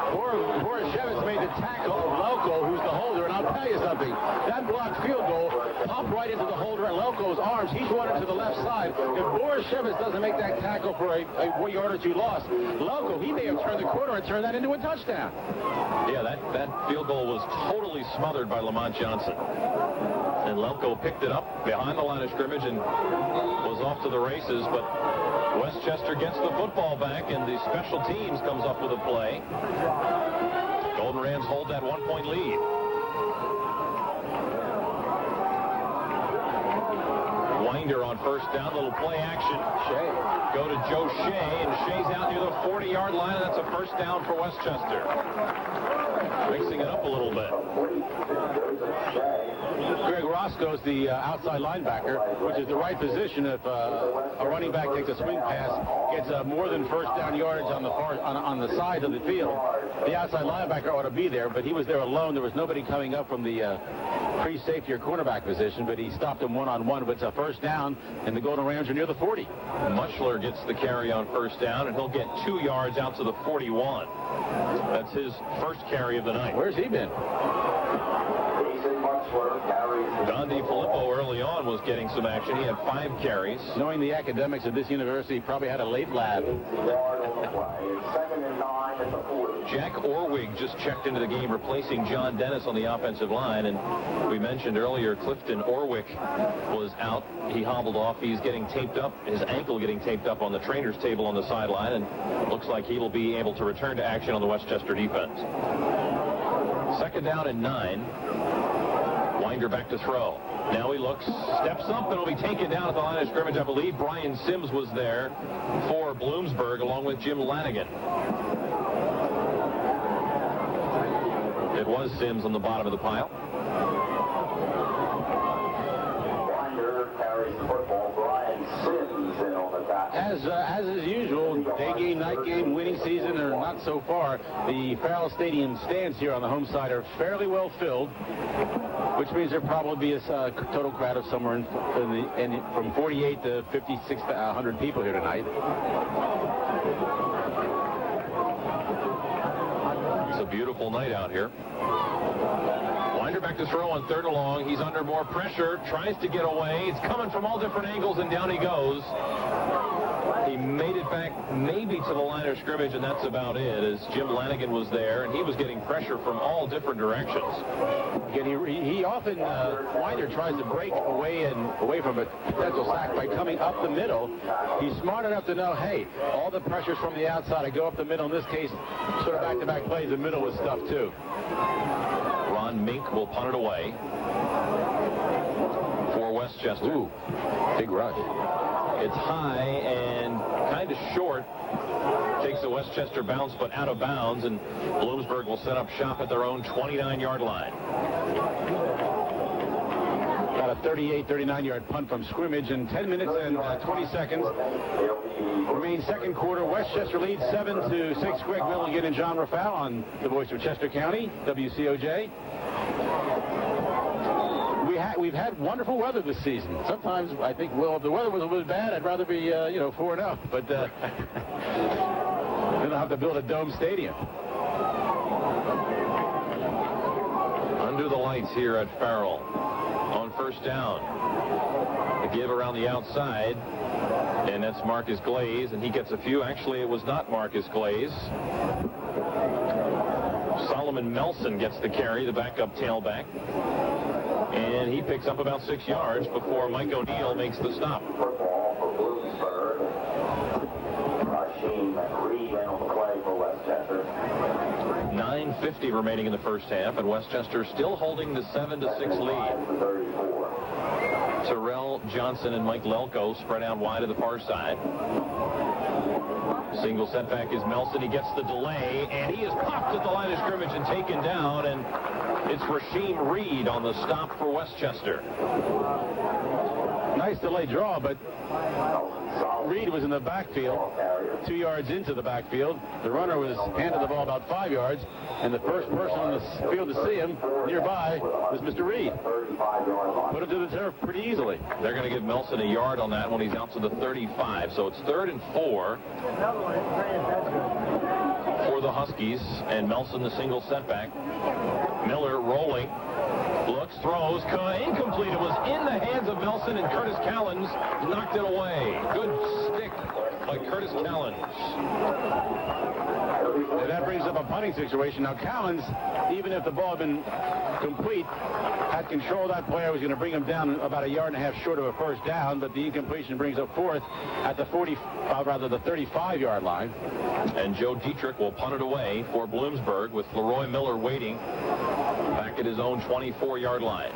Borashevitz made the tackle of Loco, who's the holder, and I'll tell you something. That blocked field goal popped right into the holder and Loco's arms. He's running to the left side. If Borashevitz doesn't make that tackle for a 1 yard or 2 loss, Loco, he may have turned the corner and turned that into a touchdown. Yeah, that field goal was totally smothered by Lamont Johnson. And Loco picked it up behind the line of scrimmage and was off to the races, but Westchester gets the football back, and the special teams comes up with a play. Golden Rams hold that 1-point lead. Winder on first down, little play action. Shea. Go to Joe Shea, and Shea's out near the 40-yard line, and that's a first down for Westchester. Mixing it up a little bit. Greg Roscoe's the outside linebacker, which is the right position if a running back takes a swing pass, gets more than first down yardage on the side of the field. The outside linebacker ought to be there, but he was there alone. There was nobody coming up from the pre-safety or cornerback position, but he stopped him one-on-one. But it's a first down, and the Golden Rams are near the 40. Muchler gets the carry on first down, and he'll get 2 yards out to the 41. That's his first carry of the night. Where's he been? Don DeFilippo early on was getting some action. He had 5 carries. Knowing the academics of this university, he probably had a late lab. Jack Orwig just checked into the game, replacing John Dennis on the offensive line. And we mentioned earlier, Clifton Orwick was out. He hobbled off. He's getting taped up, his ankle getting taped up on the trainer's table on the sideline, and looks like he will be able to return to action on the Westchester defense. Second down and 9. Winder back to throw. Now he looks, steps up, and will be taken down at the line of scrimmage. I believe Brian Sims was there for Bloomsburg, along with Jim Lanigan. It was Sims on the bottom of the pile. Winder carries the football. Brian Sims in on the back. As is usual, day game, night game, winning season, or not so far, the Farrell Stadium stands here on the home side are fairly well filled, which means there'll probably be a total crowd of somewhere from 48 to 5,600 people here tonight. It's a beautiful night out here. Winder back to throw on third and long. He's under more pressure, tries to get away. It's coming from all different angles, and down he goes. He made it back maybe to the line of scrimmage, and that's about it, as Jim Lanigan was there, and he was getting pressure from all different directions. Again, he often, Winder tries to break away from a potential sack by coming up the middle. He's smart enough to know, hey, all the pressure's from the outside. I go up the middle. In this case, sort of back-to-back plays, the middle was stuff too. Ron Mink will punt it away for Westchester. Ooh, big rush. It's high and kind of short. Takes a Westchester bounce, but out of bounds, and Bloomsburg will set up shop at their own 29-yard line. Got a 38, 39-yard punt from scrimmage in 10 minutes and 20 seconds. Remains second quarter. Westchester leads 7-6. Greg Milligan and John Rafal on the voice of Chester County, WCOJ. We've had wonderful weather this season. Sometimes I think, well, if the weather was a little bad, I'd rather be, 4-0. But then I'll have to build a dome stadium. Under the lights here at Farrell on first down. The give around the outside, and that's Marcus Glaze, and he gets a few. Actually, it was not Marcus Glaze. Solomon Melson gets the carry, the backup tailback. And he picks up about 6 yards before Mike O'Neill makes the stop. Football for Bloomsburg. Rasheen Reed in on the play for Westchester. 9:50 remaining in the first half, and Westchester still holding the 7-6 lead. 34. Terrell Johnson and Mike Lelko spread out wide to the far side. Single setback is Melson. He gets the delay, and he is popped at the line of scrimmage and taken down, and it's Rasheem Reed on the stop for Westchester. Nice delay draw, but Reed was in the backfield, 2 yards into the backfield. The runner was handed the ball about 5 yards, and the first person on the field to see him nearby was Mr. Reed. Put it to the turf pretty easily. They're going to give Melson a yard on that when he's out to the 35. So it's 3rd and 4 for the Huskies, and Melson the single setback. Miller rolling. Looks, throws, incomplete. It was in the hands of Melson, and Curtis Callens knocked it away. Good stick by Curtis Callens. And that brings up a punting situation. Now, Callens, even if the ball had been complete, had control of that player, was going to bring him down about a yard and a half short of a first down, but the incompletion brings up 4th at the 35-yard line. And Joe Dietrich will punt it away for Bloomsburg with Leroy Miller waiting back at his own 24-yard line.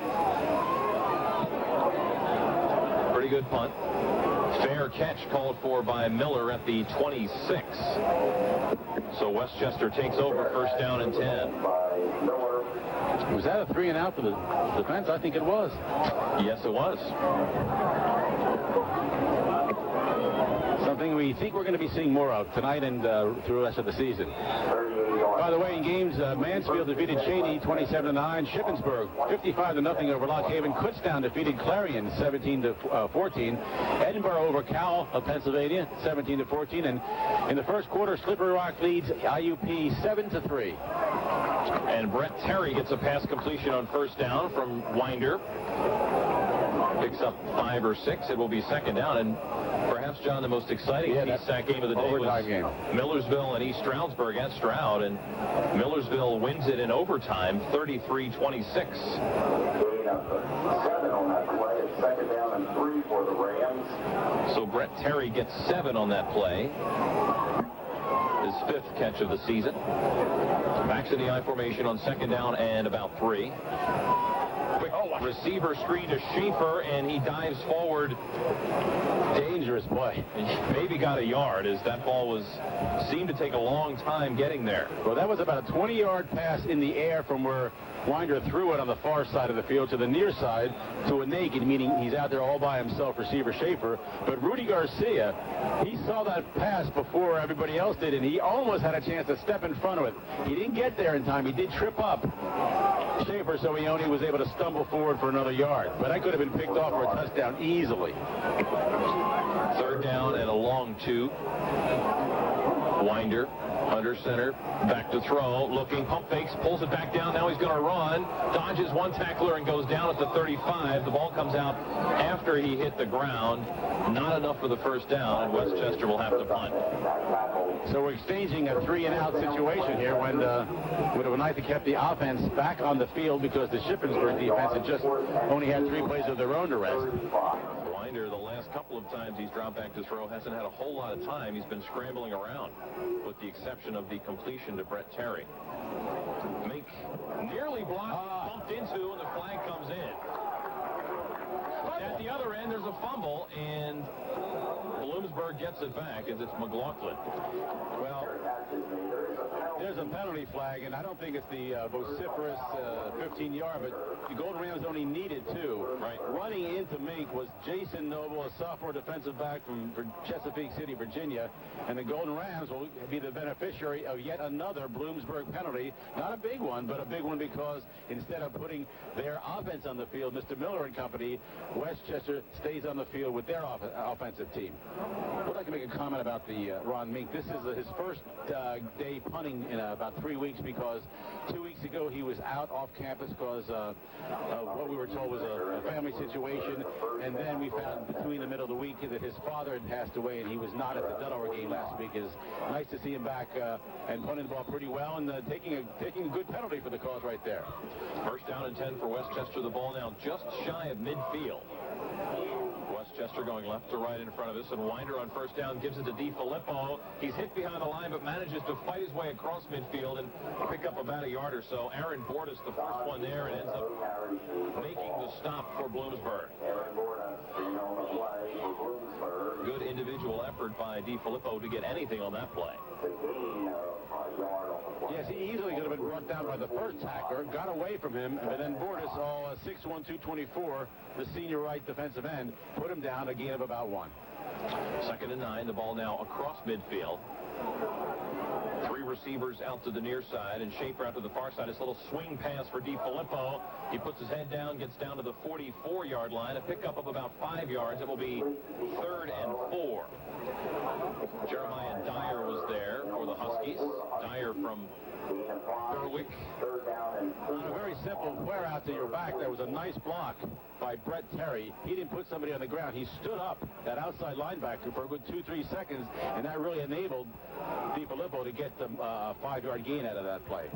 Pretty good punt. Fair catch called for by Miller at the 26. So Westchester takes over, first down and 10. Was that a 3-and-out for the defense? I think it was. Yes, it was. Something we think we're going to be seeing more of tonight and through the rest of the season. By the way, in games, Mansfield defeated Cheney 27-9. Shippensburg 55-0 over Lock Haven. Kutztown defeated Clarion 17-14. Edinburgh over Cal of Pennsylvania 17-14. And in the first quarter, Slippery Rock leads IUP 7-3. And Brett Terry gets a pass completion on first down from Winder. Picks up 5 or 6. It will be second down. And perhaps, John, the most exciting sack game of the day was Millersville and East Stroudsburg at Stroud. And Millersville wins it in overtime, 33-26. 7 on that play. It's second down and 3 for the Rams. So Brett Terry gets 7 on that play. His 5th catch of the season. Backs in the I formation on second down and about 3. Quick receiver screen to Schaefer, and he dives forward. Dangerous play. Maybe got a yard, as that ball seemed to take a long time getting there. Well, that was about a 20-yard pass in the air from where Winder threw it on the far side of the field to the near side to a naked, meaning he's out there all by himself, receiver Schaefer. But Rudy Garcia, he saw that pass before everybody else did, and he almost had a chance to step in front of it. He didn't get there in time. He did trip up Schaefer, so he only was able to stumble forward for another yard. But that could have been picked off for a touchdown easily. Third down and a long 2. Winder under center, back to throw, looking, pump fakes, pulls it back down. Now he's going to run, dodges one tackler and goes down at the 35. The ball comes out after he hit the ground. Not enough for the first down, and Westchester will have to punt. So we're exchanging a 3-and-out situation here when would have liked to kept the offense back on the field because the Shippensburg defense had just only had 3 plays of their own to rest. Winder, the last couple of times he's dropped back to throw, hasn't had a whole lot of time. He's been scrambling around, with the exception of the completion to Brett Terry. Mink nearly blocked, bumped into, and the flag comes in. At the other end, there's a fumble, and Bloomsburg gets it back as it's McLaughlin. Well, there's a penalty flag, and I don't think it's the vociferous 15-yard, but the Golden Rams only needed 2. Right. Running into Mink was Jason Noble, a sophomore defensive back from Chesapeake City, Virginia, and the Golden Rams will be the beneficiary of yet another Bloomsburg penalty. Not a big one, but a big one because instead of putting their offense on the field, Mr. Miller and company, Westchester stays on the field with their offensive team. I'd like to make a comment about the Ron Mink. This is his first day punting in about 3 weeks because 2 weeks ago he was out off campus because of what we were told was a family situation, and then we found between the middle of the week that his father had passed away and he was not at the Delaware game last week. It's nice to see him back and punting the ball pretty well and taking a good penalty for the cause right there. First down and 10 for Westchester. The ball now just shy of midfield. Westchester going left to right in front of us, and Winder on first down gives it to DiFilippo. He's hit behind the line, but manages to fight his way across midfield and pick up about a yard or so. Aaron Bordas, the first one there, and ends up making the stop for Bloomsburg. Aaron Bordas And on the play for Bloomsburg. Good individual effort by DiFilippo to get anything on that play. The gain of a yard on the play. Yes, he easily could have been brought down by the first tackler, got away from him, but then Bordas, all 6'1", 224, the senior right defensive end, put him down, a gain of about 1. 2nd and 9, the ball now across midfield. 3 receivers out to the near side, and Schaefer out to the far side. This little swing pass for DiFilippo. He puts his head down, gets down to the 44-yard line, a pickup of about 5 yards. It will be 3rd and 4. Jeremiah Dyer was there for the Huskies. Dyer from Berwick. On a very simple flare out to your back, there was a nice block by Brett Terry. He didn't put somebody on the ground. He stood up, that outside linebacker, for a good 2-3 seconds, and that really enabled DiFilippo to get the 5-yard gain out of that play.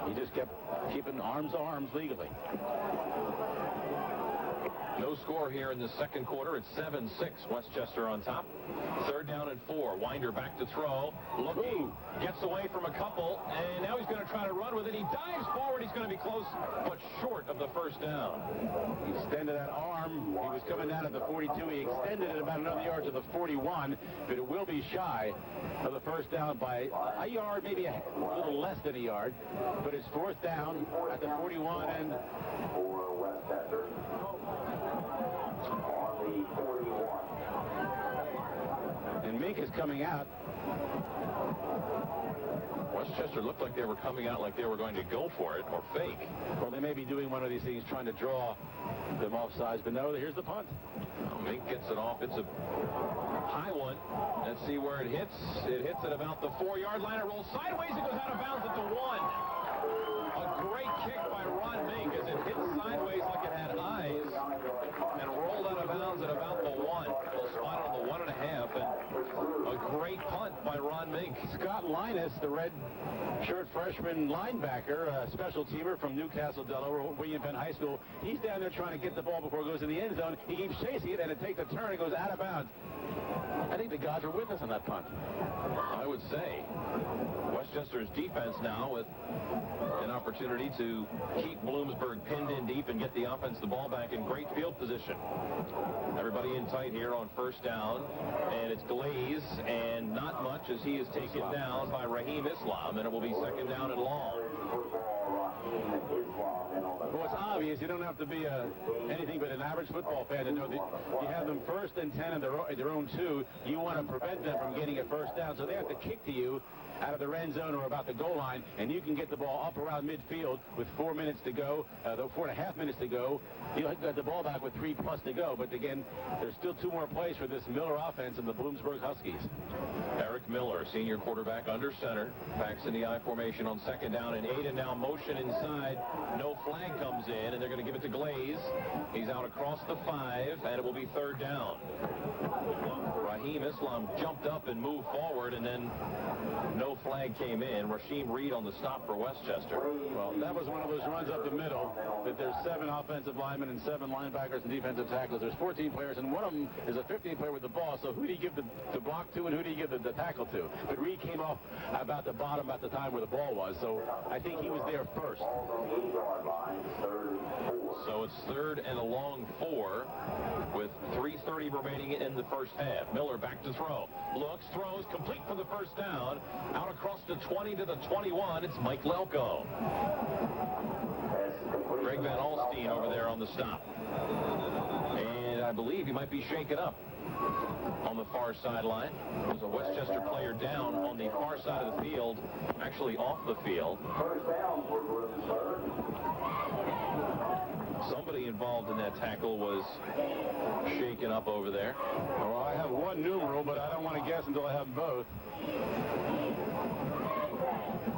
He just kept keeping arms to arms legally. No score here in the second quarter. It's 7-6. Westchester on top. 3rd down and 4. Winder back to throw. Looking. Gets away from a couple. And now he's going to try to run with it. He dives forward. He's going to be close, but short of the first down. He extended that arm. He was coming down at the 42. He extended it about another yard to the 41. But it will be shy of the first down by a yard, maybe a little less than a yard. But it's 4th down at the 41. And for Westchester. On the 41. And Mink is coming out. Westchester looked like they were coming out like they were going to go for it or fake. Well, they may be doing one of these things, trying to draw them off sides. But no, here's the punt. Mink gets it off. It's a high one. Let's see where it hits. It hits at about the 4-yard line. It rolls sideways. It goes out of bounds at the 1. A great kick by Ron Mink as it hit sideways like it had eyes and rolled out of bounds at about the 1. They'll spot on the 1.5, and a great punt by Ron Mink. Scott Linus, the red shirt freshman linebacker, a special teamer from Newcastle, Delaware, William Penn High School. He's down there trying to get the ball before it goes in the end zone. He keeps chasing it, and it takes a turn and goes out of bounds. I think the gods are with us on that punt. I would say. Westchester's defense now with an opportunity to keep Bloomsburg pinned in deep and get the offense the ball back in great field position. Everybody in tight here on 1st down, and it's Glaze, and not much as he is taken down by Raheem Islam, and it will be 2nd down and long. Well, it's obvious. You don't have to be anything but an average football fan to know that you have them 1st and 10 in their own 2. You want to prevent them from getting a 1st down, so they have to kick to you out of the red zone or about the goal line, and you can get the ball up around midfield with 4 minutes to go, 4.5 minutes to go. You'll get the ball back with 3+ to go. But again, there's still 2 more plays for this Miller offense and the Bloomsburg Huskies. Eric Miller, senior quarterback under center, backs in the I formation on 2nd down and 8, and now motion inside. No flag comes in, and they're going to give it to Glaze. He's out across the 5, and it will be 3rd down. Raheem Islam jumped up and moved forward, and then no flag came in. Rasheem Reed on the stop for Westchester. Well, that was one of those runs up the middle that there's 7 offensive linemen and 7 linebackers and defensive tackles. There's 14 players, and one of them is a 15 player with the ball. So who do you give the block to, and who do you give the tackle to? But Reed came off about the bottom at the time where the ball was, so I think he was there first. So it's 3rd and a long 4 with 3:30 remaining in the first half. Miller back to throw. Looks, throws, complete for the 1st down. Out across the 20 to the 21. It's Mike Lelko. Greg Van Alstine over there on the stop. And I believe he might be shaken up on the far sideline. There's a Westchester player down on the far side of the field, actually off the field. 1st down for Bloomsburg. Somebody involved in that tackle was shaken up over there. Well, I have one numeral, but I don't want to guess until I have them both.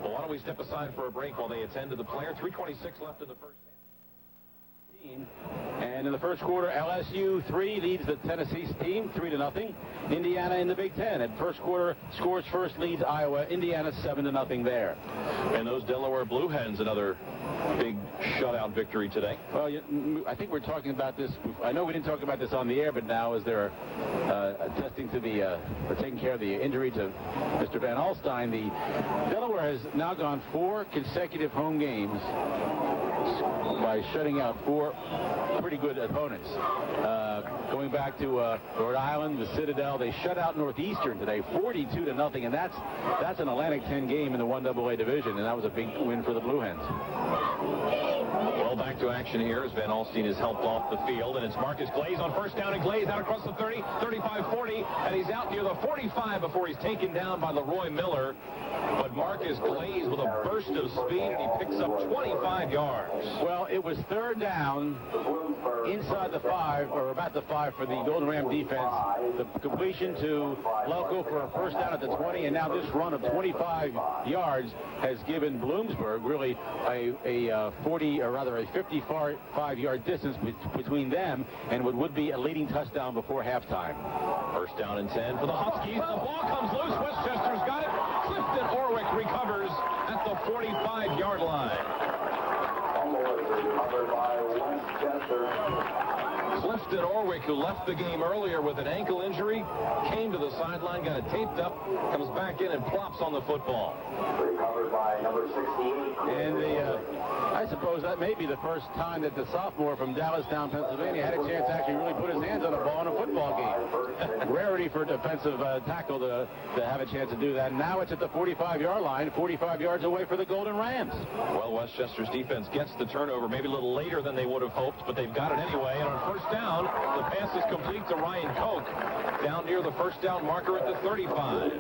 Well, why don't we step aside for a break while they attend to the player. 3:26 left in the first half. And in the first quarter, LSU 3 leads the Tennessee team 3-0. Indiana in the Big Ten. At first quarter, scores first, leads Iowa. Indiana 7-0 there. And those Delaware Blue Hens, another big shutout victory today. Well, I think we're talking about this. I know we didn't talk about this on the air, but now as they're attesting to the, or taking care of the injury to Mr. Van Alstine, the Delaware has now gone 4 consecutive home games by shutting out 4 pretty good opponents. Going back to Rhode Island, the Citadel, they shut out Northeastern today, 42-0, and that's an Atlantic 10 game in the 1AA division, and that was a big win for the Blue Hens. Well, back to action here as Van Alstyne is helped off the field, and it's Marcus Glaze on first down, and Glaze out across the 30, 35, 40, and he's out near the 45 before he's taken down by Leroy Miller. But Marcus Glaze with a burst of speed, and he picks up 25 yards. Well, it was third down inside the 5, or about the 5 for the Golden Ram defense. The completion to Loco for a first down at the 20, and now this run of 25 yards has given Bloomsburg really a 40, or rather a 55-yard distance between them and what would be a leading touchdown before halftime. First down and 10 for the Huskies. The ball comes loose. Westchester's got it. Clifton Orwick recovers at the 45-yard line. Recovered by Westchester. Clifton Orwick, who left the game earlier with an ankle injury, came to the sideline, got it taped up, comes back in and plops on the football. Recovered by number 68. And I suppose that may be the first time that the sophomore from Dallastown, Pennsylvania, had a chance to actually really put his hands on a ball in a football game. Rarity for a defensive tackle to have a chance to do that. And now it's at the 45-yard line, 45 yards away for the Golden Rams. Well, Westchester's defense gets the turnover maybe a little later than they would have hoped, but they've got it anyway. And on first down, the pass is complete to Ryan Koch down near the first down marker at the 35.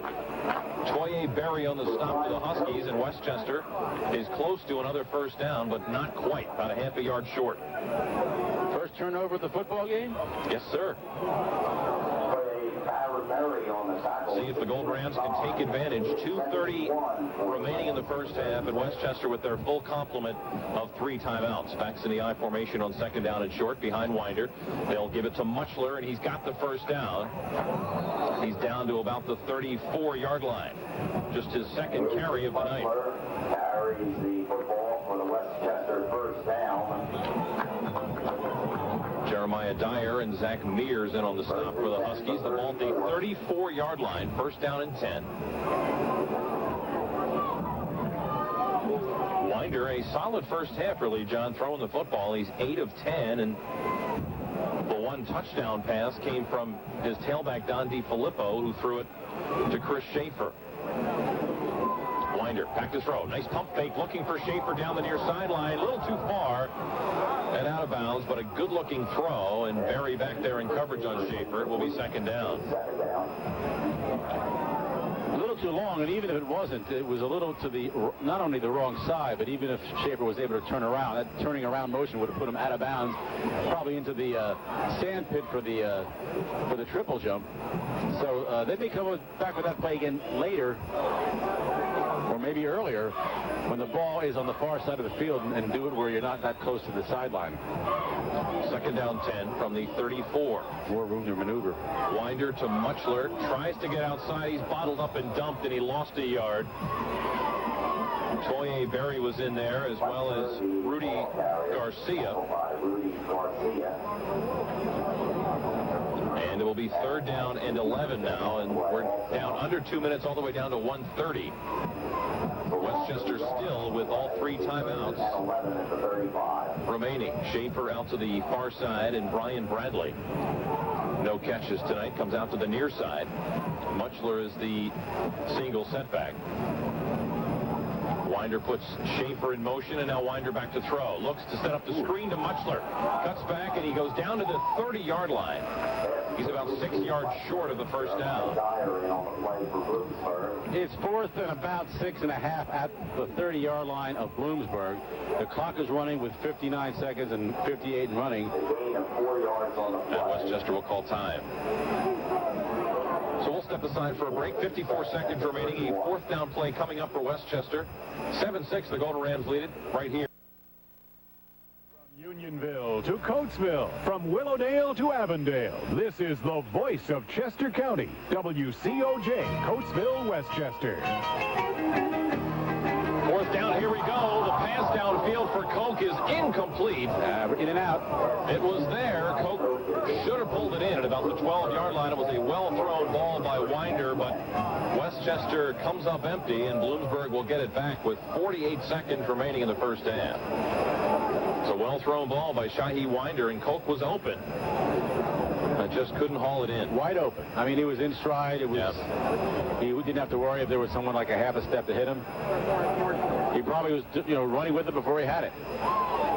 Toye Berry on the stop for the Huskies, and Westchester is close to another first down, but not quite, about a half a yard short. First turnover of the football game? Yes, sir. See if the Gold Rams can take advantage. 2:30 remaining in the first half, and Westchester with their full complement of 3 timeouts. Backs in the I formation on second down and short behind Winder. They'll give it to Muchler, and he's got the first down. He's down to about the 34-yard line. Just his second carry of the night. Carries the football for the Westchester first down. Jeremiah Dyer and Zach Mears in on the stop for the Huskies. The ball at the 34-yard line, first down and 10. Winder, a solid first half, really, John, throwing the football. He's 8 of 10, and the one touchdown pass came from his tailback, Don DiFilippo, who threw it to Chris Schaefer. Winder, back to throw. Nice pump fake, looking for Schaefer down the near sideline. A little too far and out of bounds, but a good-looking throw, and Berry back there in coverage on Schaefer. It will be second down. A little too long, and even if it wasn't, it was a little to the, not only the wrong side, but even if Schaefer was able to turn around, that turning around motion would have put him out of bounds, probably into the sand pit for the triple jump. So they may come back with that play again later, or maybe earlier, when the ball is on the far side of the field, and do it where you're not that close to the sideline. Second down 10 from the 34. More room to maneuver. Winder to Muchler, tries to get outside. He's bottled up and dumped, and he lost a yard. Toye Berry was in there, as well as Rudy Garcia. And it will be third down and 11 now, and we're down under 2 minutes, all the way down to 1:30. Westchester still with all 3 timeouts remaining. Schaefer out to the far side, and Brian Bradley, no catches tonight, comes out to the near side. Muchler is the single setback. Winder puts Schaefer in motion, and now Winder back to throw. Looks to set up the screen to Muchler. Cuts back, and he goes down to the 30-yard line. He's about 6 yards short of the first down. It's fourth and about 6.5 at the 30-yard line of Bloomsburg. The clock is running with 59 seconds and 58 running. And Westchester will call time. So we'll step aside for a break. 54 seconds remaining. A fourth down play coming up for Westchester. 7-6, the Golden Rams lead it right here. Unionville to Coatesville, from Willowdale to Avondale. This is the voice of Chester County, WCOJ, Coatesville, Westchester. Fourth down, here we go. The pass downfield for Koch is incomplete. In and out. It was there. Koch should have pulled it in at about the 12-yard line. It was a well-thrown ball by Winder, but Westchester comes up empty, and Bloomsburg will get it back with 48 seconds remaining in the first half. It's a well-thrown ball by Shahi Winder, and Koch was open. I just couldn't haul it in. Wide open. I mean, he was in stride. It was. Yeah. He didn't have to worry if there was someone like a half a step to hit him. He probably was, running with it before he had it.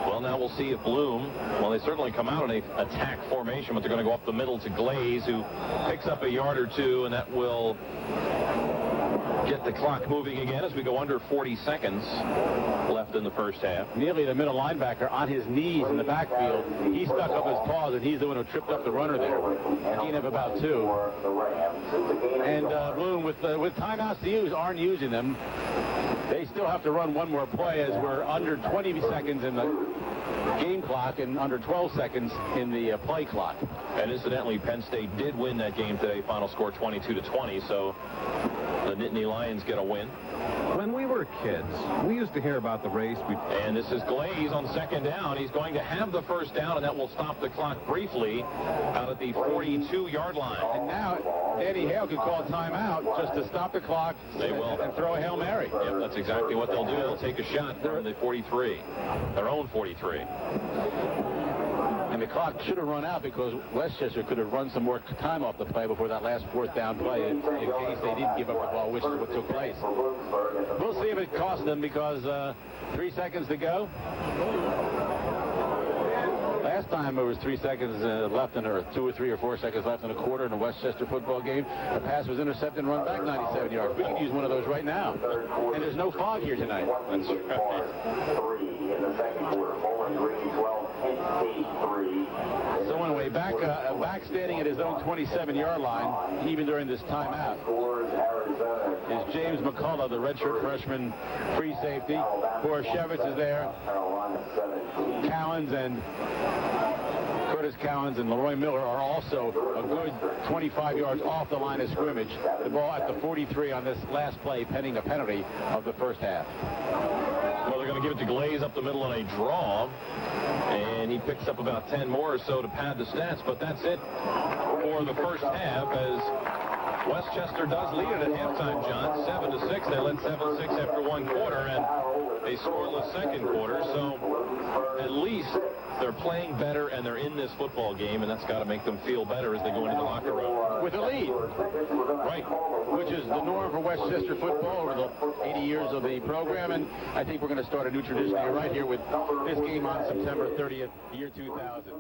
Well, now we'll see if Bloom, well, they certainly come out in an attack formation, but they're going to go up the middle to Glaze, who picks up a yard or two, and that will get the clock moving again as we go under 40 seconds left in the first half. Nearly the middle linebacker on his knees in the backfield. He stuck up his paws, and he's the one who tripped up the runner there. Gain of about 2. And Bloom, with timeouts to use, aren't using them. They still have to run one more play as we're under 20 seconds in the game clock and under 12 seconds in the play clock. And incidentally, Penn State did win that game today. Final score 22-20, so the Nittany Lions get a win. When we were kids, we used to hear about the race. And this is Glaze on second down. He's going to have the first down, and that will stop the clock briefly out at the 42-yard line. And now Eddie Hale could call timeout just to stop the clock. They will. And throw a Hail Mary. Yep, that's exactly what they'll do. They'll take a shot from the 43, their own 43. And the clock should have run out because Westchester could have run some more time off the play before that last fourth down play in case they didn't give up the ball, which is what took place. We'll see if it cost them because 3 seconds to go. Last time it was 3 seconds left in, or 2 or 3 or 4 seconds left in a quarter in a Westchester football game. The pass was intercepted and run back 97 yards. We could use one of those right now. And there's no fog here tonight. That's right. 3 in the second quarter. Bowling Green 12, Penn State 3. So anyway, back standing at his own 27-yard line, even during this timeout, is James McCullough, the redshirt freshman free safety. Borshevitz is there. Cowens and Curtis Cowens and Leroy Miller are also a good 25 yards off the line of scrimmage. The ball at the 43 on this last play, pending a penalty of the first half. Well, they're going to give it to Glaze up the middle on a draw, and he picks up about 10 more or so to pad the stats, but that's it for the first half as Westchester does lead it at halftime, John. 7-6. They led 7-6 after one quarter, and they scoreless second quarter, so at least they're playing better and they're in this football game, and that's got to make them feel better as they go into the locker room. With a lead. Right. Which is the norm for Westchester football over the 80 years of the program, and I think we're going to start a new tradition here right here with this game on September 30th, year 2000.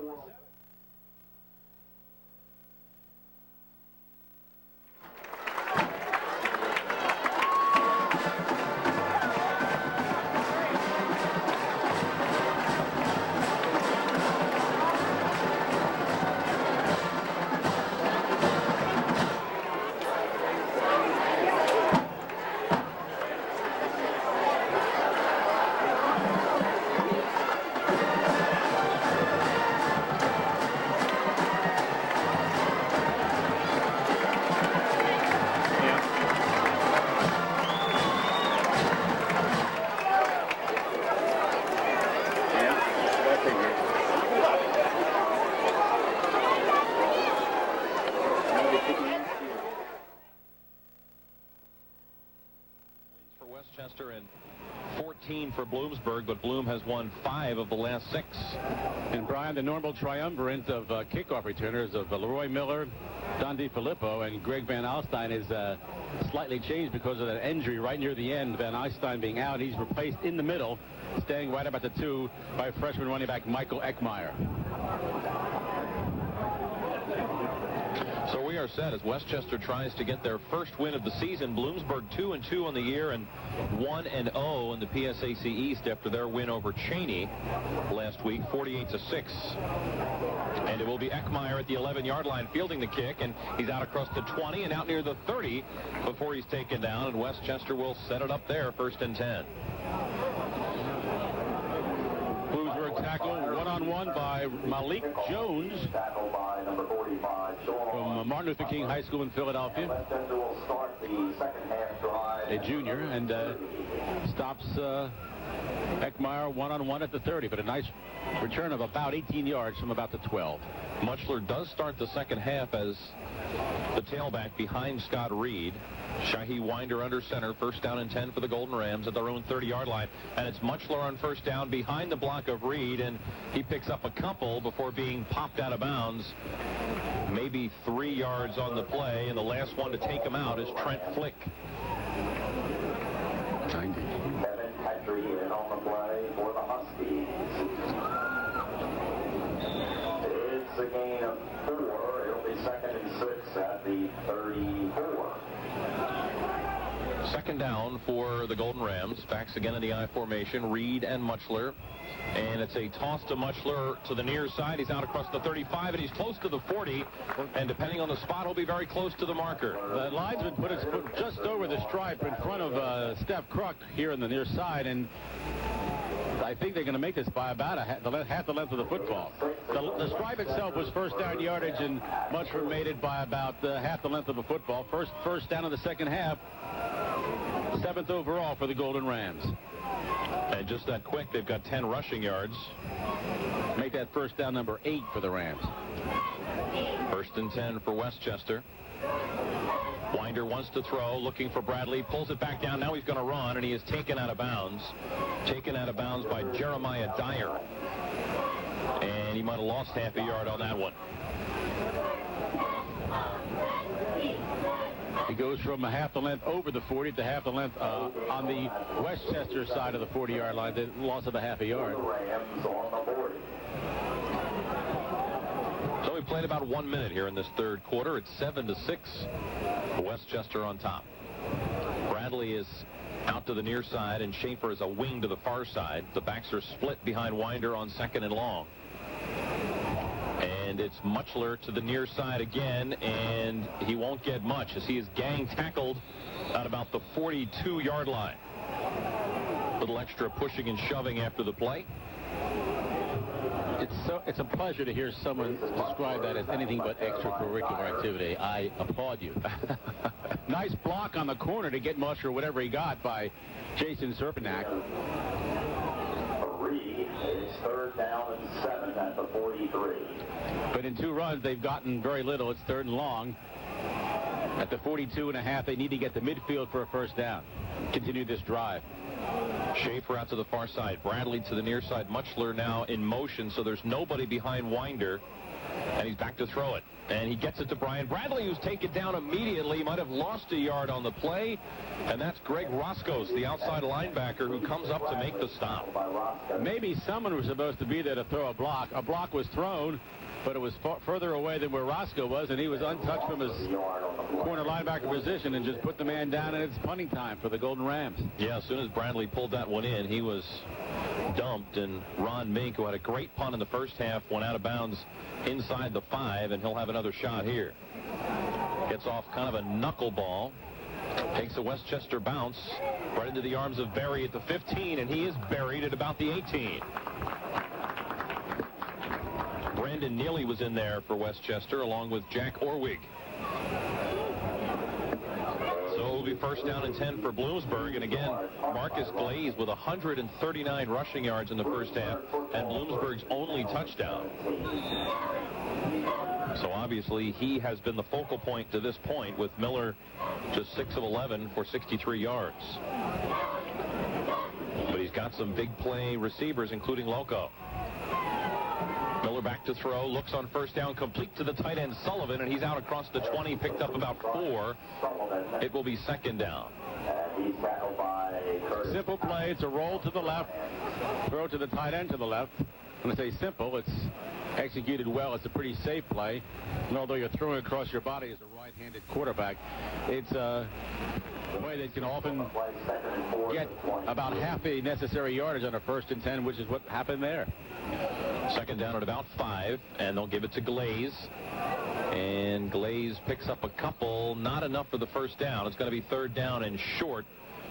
And 14 for Bloomsburg, but Bloom has won 5 of the last 6. And Brian, the normal triumvirate of kickoff returners of Leroy Miller, Don DiFilippo, and Greg Van Alstyne is slightly changed because of that injury right near the end. Van Alstyne being out, he's replaced in the middle, staying right up at the 2 by freshman running back Michael Eckmeyer. So we are set as Westchester tries to get their first win of the season. Bloomsburg 2-2 on the year and 1-0 in the PSAC East after their win over Cheney last week, 48-6. And it will be Eckmeyer at the 11-yard line fielding the kick, and he's out across the 20 and out near the 30 before he's taken down, and Westchester will set it up there, 1st and 10. Bloomsburg tackle one-on-one by Malik Jones from Martin Luther King High School in Philadelphia. A junior, and stops Eckmeyer one-on-one at the 30, but a nice return of about 18 yards from about the 12. Mutchler does start the second half as the tailback behind Scott Reed. Shahi Winder under center, first down and 10 for the Golden Rams at their own 30-yard line. And it's Mutchler on first down behind the block of Reed, and he picks up a couple before being popped out of bounds. Maybe 3 yards on the play, and the last one to take him out is Trent Flick. 90. Kevin Petrie in on the play for the Huskies. It's a gain of 4. It'll be 2nd and 6 at the 34. Second down for the Golden Rams. Backs again in the I formation. Reed and Mutchler. And it's a toss to Mutchler to the near side. He's out across the 35, and he's close to the 40. And depending on the spot, he'll be very close to the marker. The linesman put his foot just over the stripe in front of Steph Kruk here on the near side, and I think they're going to make this by about half the length of the football. The stripe itself was first down yardage, and Mutchler made it by about half the length of a football. First down of the second half. 7th overall for the Golden Rams. And just that quick, they've got 10 rushing yards. Make that first down number 8 for the Rams. First and 10 for Westchester. Winder wants to throw, looking for Bradley, pulls it back down. Now he's going to run, and he is taken out of bounds. Taken out of bounds by Jeremiah Dyer. And he might have lost half a yard on that one. He goes from a half the length over the 40 to half the length on the Westchester side of the 40-yard line. The loss of a half a yard. So we played about 1 minute here in this third quarter. It's 7-6. Westchester on top. Bradley is out to the near side, and Schaefer is a wing to the far side. The backs are split behind Winder on 2nd and long. And it's Mutchler to the near side again, and he won't get much as he is gang tackled at about the 42-yard line. Little extra pushing and shoving after the play. It's a pleasure to hear someone describe that as anything but extracurricular activity. I applaud you. Nice block on the corner to get Mutchler whatever he got by Jason Serpinac. It's 3rd down and 7 at the 43. But in 2 runs, they've gotten very little. It's 3rd and long. At the 42.5, they need to get to midfield for a first down. Continue this drive. Schaefer out to the far side. Bradley to the near side. Mutchler now in motion, so there's nobody behind Winder. And he's back to throw it. And he gets it to Brian Bradley, who's taken down immediately. He might have lost a yard on the play. And that's Greg Roscoe, the outside linebacker, who comes up to make the stop. Maybe someone was supposed to be there to throw a block. A block was thrown, but it was further away than where Roscoe was, and he was untouched from his corner linebacker position and just put the man down, and it's punting time for the Golden Rams. Yeah, as soon as Bradley pulled that one in, he was dumped, and Ron Mink, who had a great punt in the first half, went out of bounds inside the 5, and he'll have another shot here. Gets off kind of a knuckleball. Takes a Westchester bounce right into the arms of Berry at the 15, and he is buried at about the 18. Brandon Neely was in there for Westchester along with Jack Orwig. So it'll be first down and 10 for Bloomsburg. And again, Marcus Glaze with 139 rushing yards in the first half and Bloomsburg's only touchdown. So obviously he has been the focal point to this point, with Miller just 6 of 11 for 63 yards. But he's got some big play receivers, including Loco. Miller back to throw, looks on first down, complete to the tight end Sullivan, and he's out across the 20, picked up about 4. It will be second down. Simple play. It's a roll to the left, throw to the tight end to the left. When I say simple, it's executed well. It's a pretty safe play. And although you're throwing across your body as a right-handed quarterback, it's a way that can often get about half the necessary yardage on a 1st and 10, which is what happened there. Second down at about 5, and they'll give it to Glaze. And Glaze picks up a couple, not enough for the first down. It's going to be 3rd down and short.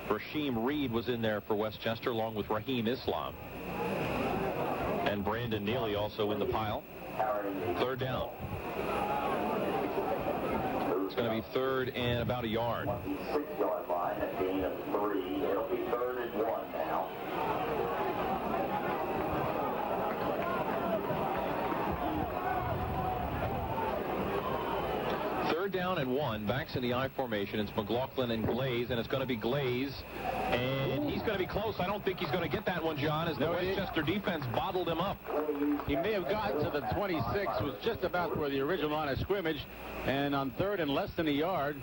Rasheem Reed was in there for Westchester along with Raheem Islam. And Brandon Neely also in the pile. 3rd down. It's going to be 3rd and about a yard. 26-yard line, a gain of 3. It'll be 3rd and 1 now. down and 1. Backs in the I formation. It's McLaughlin and Glaze, and it's going to be Glaze. And he's going to be close. I don't think he's going to get that one, John, as the Westchester defense bottled him up. He may have gotten to the 26, was just about where the original line of scrimmage, and on third and less than a yard.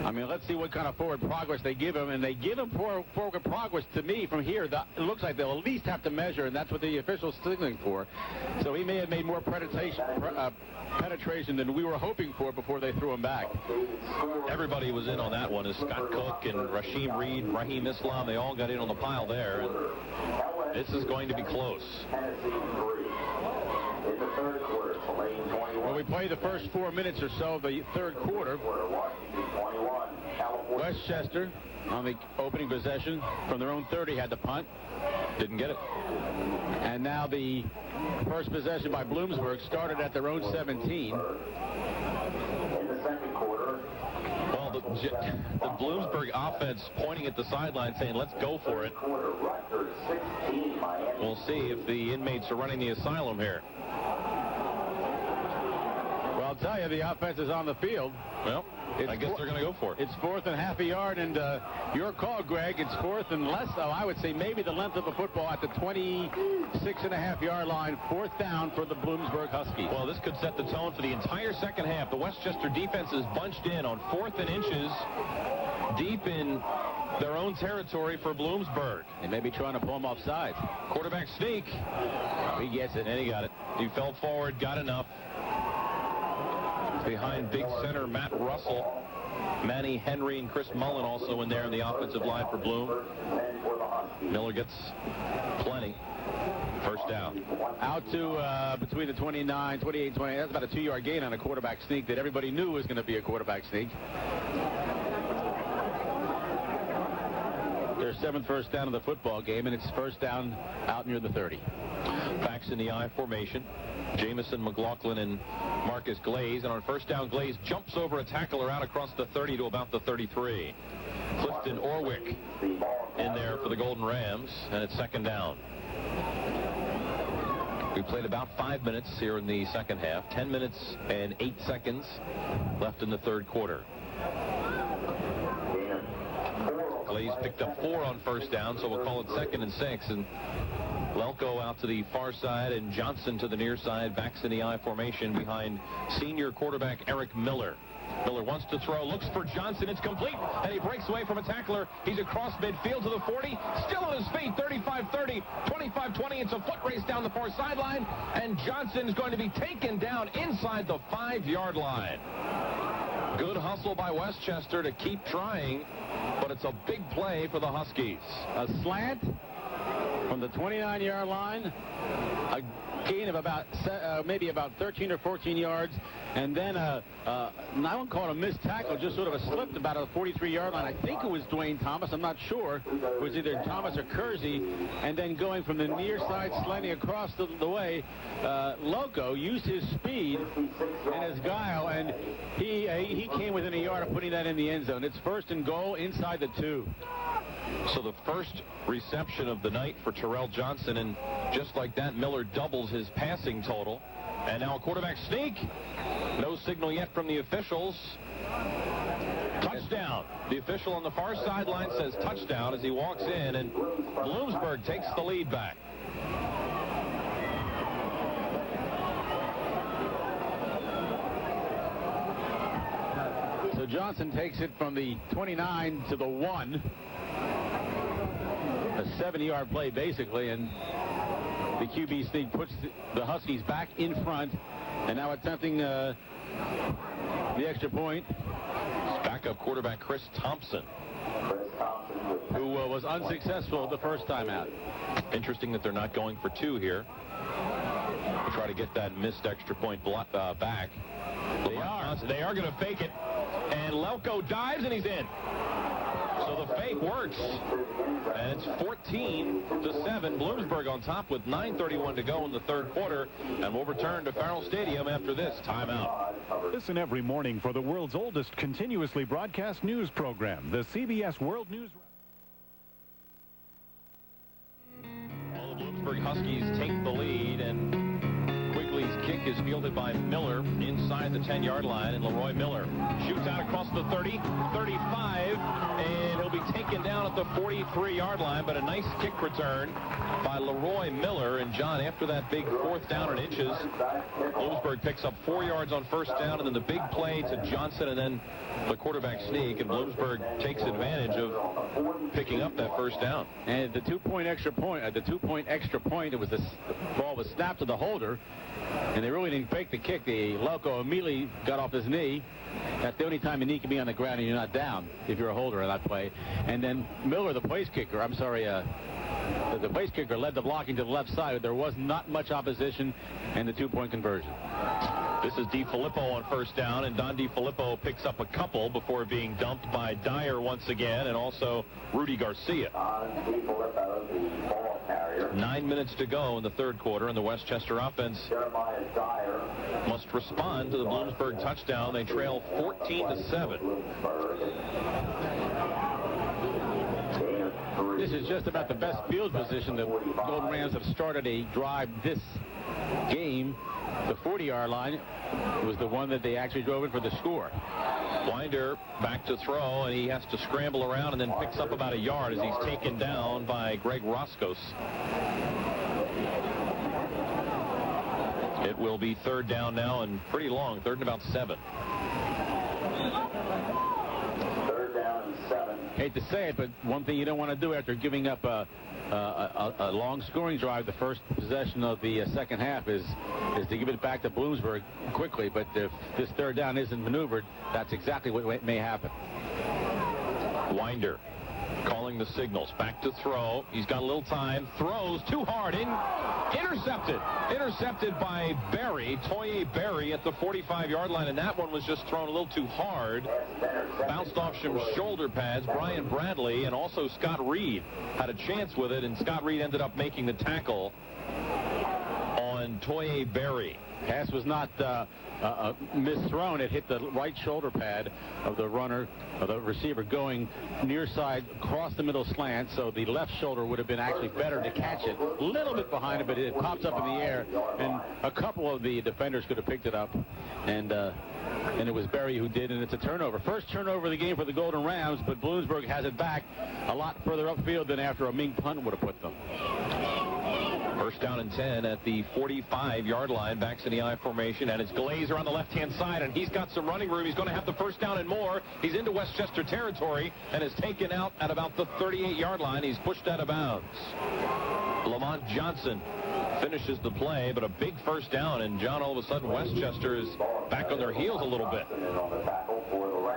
I mean, let's see what kind of forward progress they give him, and they give him forward progress to me from here. It looks like they'll at least have to measure, and that's what the official's signaling for. So he may have made more penetration than we were hoping for before they threw him back. Everybody was in on that one, as Scott Cook and Rasheem Reed, Raheem Islam, they all got in on the pile there, and this is going to be close. Well, we played the first 4 minutes or so of the third quarter. Westchester, on the opening possession from their own 30, had to punt. Didn't get it. And now the first possession by Bloomsburg started at their own 17. Well, the Bloomsburg offense pointing at the sideline saying, let's go for it. We'll see if the inmates are running the asylum here. Well, I'll tell you, the offense is on the field. Well, I guess they're going to go for it. It's 4th and half a yard, and your call, Greg, it's 4th and less, though. I would say maybe the length of the football at the 26.5-yard line, 4th down for the Bloomsburg Huskies. Well, this could set the tone for the entire second half. The Westchester defense is bunched in on 4th and inches, deep in their own territory for Bloomsburg. They may be trying to pull him off sides. Quarterback sneak. He gets it. And he got it. He fell forward, got enough. Behind big center Matt Russell, Manny Henry, and Chris Mullen also in there in the offensive line for Bloom. Miller gets plenty. First down. Out to between the 29, 28, 20. That's about a 2-yard gain on a quarterback sneak that everybody knew was going to be a quarterback sneak. Their 7th first down of the football game, and it's first down out near the 30. Backs in the I formation. Jamison, McLaughlin, and Marcus Glaze. And on first down, Glaze jumps over a tackler out across the 30 to about the 33. Clifton Orwick in there for the Golden Rams, and it's second down. We played about 5 minutes here in the second half. 10 minutes and 8 seconds left in the third quarter. Glaze picked up 4 on first down, so we'll call it 2nd and 6. And Lelko out to the far side and Johnson to the near side. Backs in the I formation behind senior quarterback Eric Miller. Miller wants to throw, looks for Johnson. It's complete, and he breaks away from a tackler. He's across midfield to the 40, still on his feet, 35-30, 25-20. It's a foot race down the far sideline, and Johnson's going to be taken down inside the 5-yard line. Good hustle by Westchester to keep trying, but it's a big play for the Huskies. A slant from the 29-yard line, a gain of about maybe about 13 or 14 yards, and then I won't call it a missed tackle, just sort of a slip about a 43-yard line. I think it was Dwayne Thomas. I'm not sure. It was either Thomas or Kersey, and then going from the near side, slanting across the way, Loco used his speed and his guile, and he came within a yard of putting that in the end zone. It's first and goal inside the 2. So the first reception of the night for Terrell Johnson, and just like that, Miller doubles his passing total. And now a quarterback sneak. No signal yet from the officials. Touchdown. The official on the far sideline says touchdown as he walks in, and Bloomsburg takes the lead back. So Johnson takes it from the 29 to the 1. A 7-yard play, basically, and the QB sneak puts the Huskies back in front, and now attempting the extra point. Backup quarterback Chris Thompson, who was unsuccessful the first time out. Interesting that they're not going for 2 here to try to get that missed extra point back. They are going to fake it, and Lelko dives, and he's in. So the fake works, and it's 14-7. Bloomsburg on top with 9:31 to go in the third quarter, and we'll return to Farrell Stadium after this timeout. Listen every morning for the world's oldest continuously broadcast news program, the CBS World News. Well, the Bloomsburg Huskies take the lead, and Quigley's kick is fielded by Miller inside the 10-yard line, and Leroy Miller shoots out across the 30, 35, and he'll be taken down at the 43-yard line, but a nice kick return by Leroy Miller. And John, after that big 4th down and inches, Bloomsburg picks up 4 yards on 1st down, and then the big play to Johnson, and then the quarterback sneak, and Bloomsburg takes advantage of picking up that 1st down. And the 2-point extra point, it was the ball was snapped to the holder, and they really didn't fake the kick. The loco immediately got off his knee. That's the only time a knee can be on the ground and you're not down if you're a holder in that play. And then Miller, the place kicker, the place kicker led the blocking to the left side. There was not much opposition, and the 2-point conversion. This is DiFilippo on 1st down, and Don DiFilippo picks up a couple before being dumped by Dyer once again, and also Rudy Garcia. 9 minutes to go in the 3rd quarter, and the Westchester offense must respond to the Bloomsburg touchdown. They trail 14-7. This is just about the best field position. The Golden Rams have started a drive this game. The 40-yard line was the one that they actually drove in for the score. Winder back to throw, and he has to scramble around and then picks up about a yard as he's taken down by Greg Roscos. It will be 3rd down now, and pretty long, 3rd and about 7. 3rd down and 7. Hate to say it, but one thing you don't want to do after giving up a long scoring drive, the first possession of the second half, is to give it back to Bloomsburg quickly. But if this 3rd down isn't maneuvered, that's exactly what may happen. Winder calling the signals. Back to throw. He's got a little time. Throws too hard. Intercepted by Berry, Toye Berry at the 45-yard line, and that one was just thrown a little too hard. Bounced off some shoulder pads. Brian Bradley and also Scott Reed had a chance with it, and Scott Reed ended up making the tackle on Toye Berry. Pass was not misthrown. It hit the right shoulder pad of the runner, of the receiver, going near side across the middle slant, so the left shoulder would have been actually better to catch it. A little bit behind it, but it pops up in the air, and a couple of the defenders could have picked it up, and it was Berry who did, and it's a turnover. First turnover of the game for the Golden Rams, but Bloomsburg has it back a lot further upfield than after a Ming punt would have put them. 1st down and 10 at the 45-yard line. Backs in the I formation, and it's Glazer on the left-hand side, and he's got some running room. He's going to have the 1st down and more. He's into Westchester territory and is taken out at about the 38-yard line. He's pushed out of bounds. Lamont Johnson finishes the play, but a big 1st down, and John, all of a sudden Westchester is back on their heels a little bit.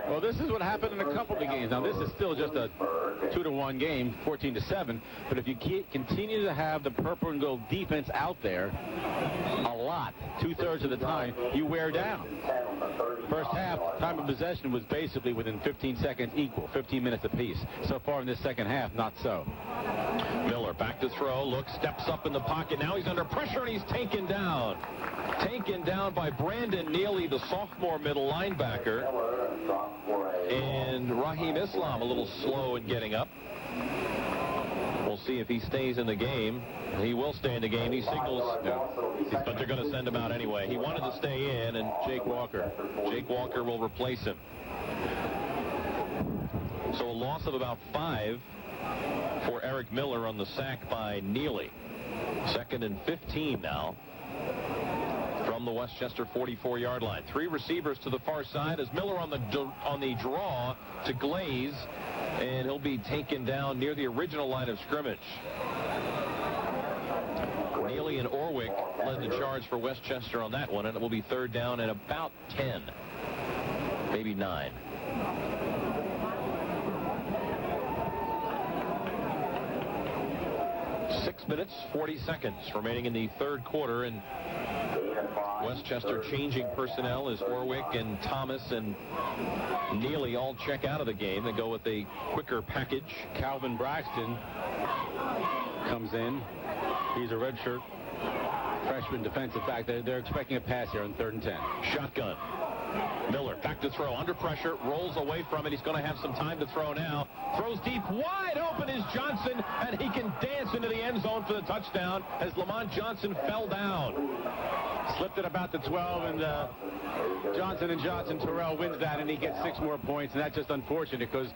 Well, this is what happened in a couple of the games. Now, this is still just a 2-1 game, 14-7. But if you continue to have the purple and gold defense out there a lot, 2/3 of the time, you wear down. First half, time of possession was basically within 15 seconds equal, 15 minutes apiece. So far in this second half, not so. Miller back to throw, looks, steps up in the pocket. Now he's under pressure, and he's taken down. Taken down by Brandon Neely, the sophomore middle linebacker. And Raheem Islam a little slow in getting up. We'll see if he stays in the game. He will stay in the game. He signals, but they're going to send him out anyway. He wanted to stay in, and Jake Walker will replace him. So a loss of about 5 for Eric Miller on the sack by Neely. 2nd and 15 now from the Westchester 44-yard line. 3 receivers to the far side as Miller on the draw to Glaze, and he'll be taken down near the original line of scrimmage. Neely and Orwick led the charge for Westchester on that one, and it will be 3rd down and about 10, maybe 9. Six minutes, 40 seconds remaining in the 3rd quarter, and Westchester changing personnel as Orwick and Thomas and Neely all check out of the game. They go with a quicker package. Calvin Braxton comes in. He's a redshirt freshman defensive back. They're expecting a pass here on 3rd and 10. Shotgun. Miller back to throw, under pressure, rolls away from it. He's going to have some time to throw now. Throws deep, wide open is Johnson, and he can dance into the end zone for the touchdown as Lamont Johnson fell down. Slipped at about the 12, and Johnson Terrell wins that, and he gets 6 more points, and that's just unfortunate because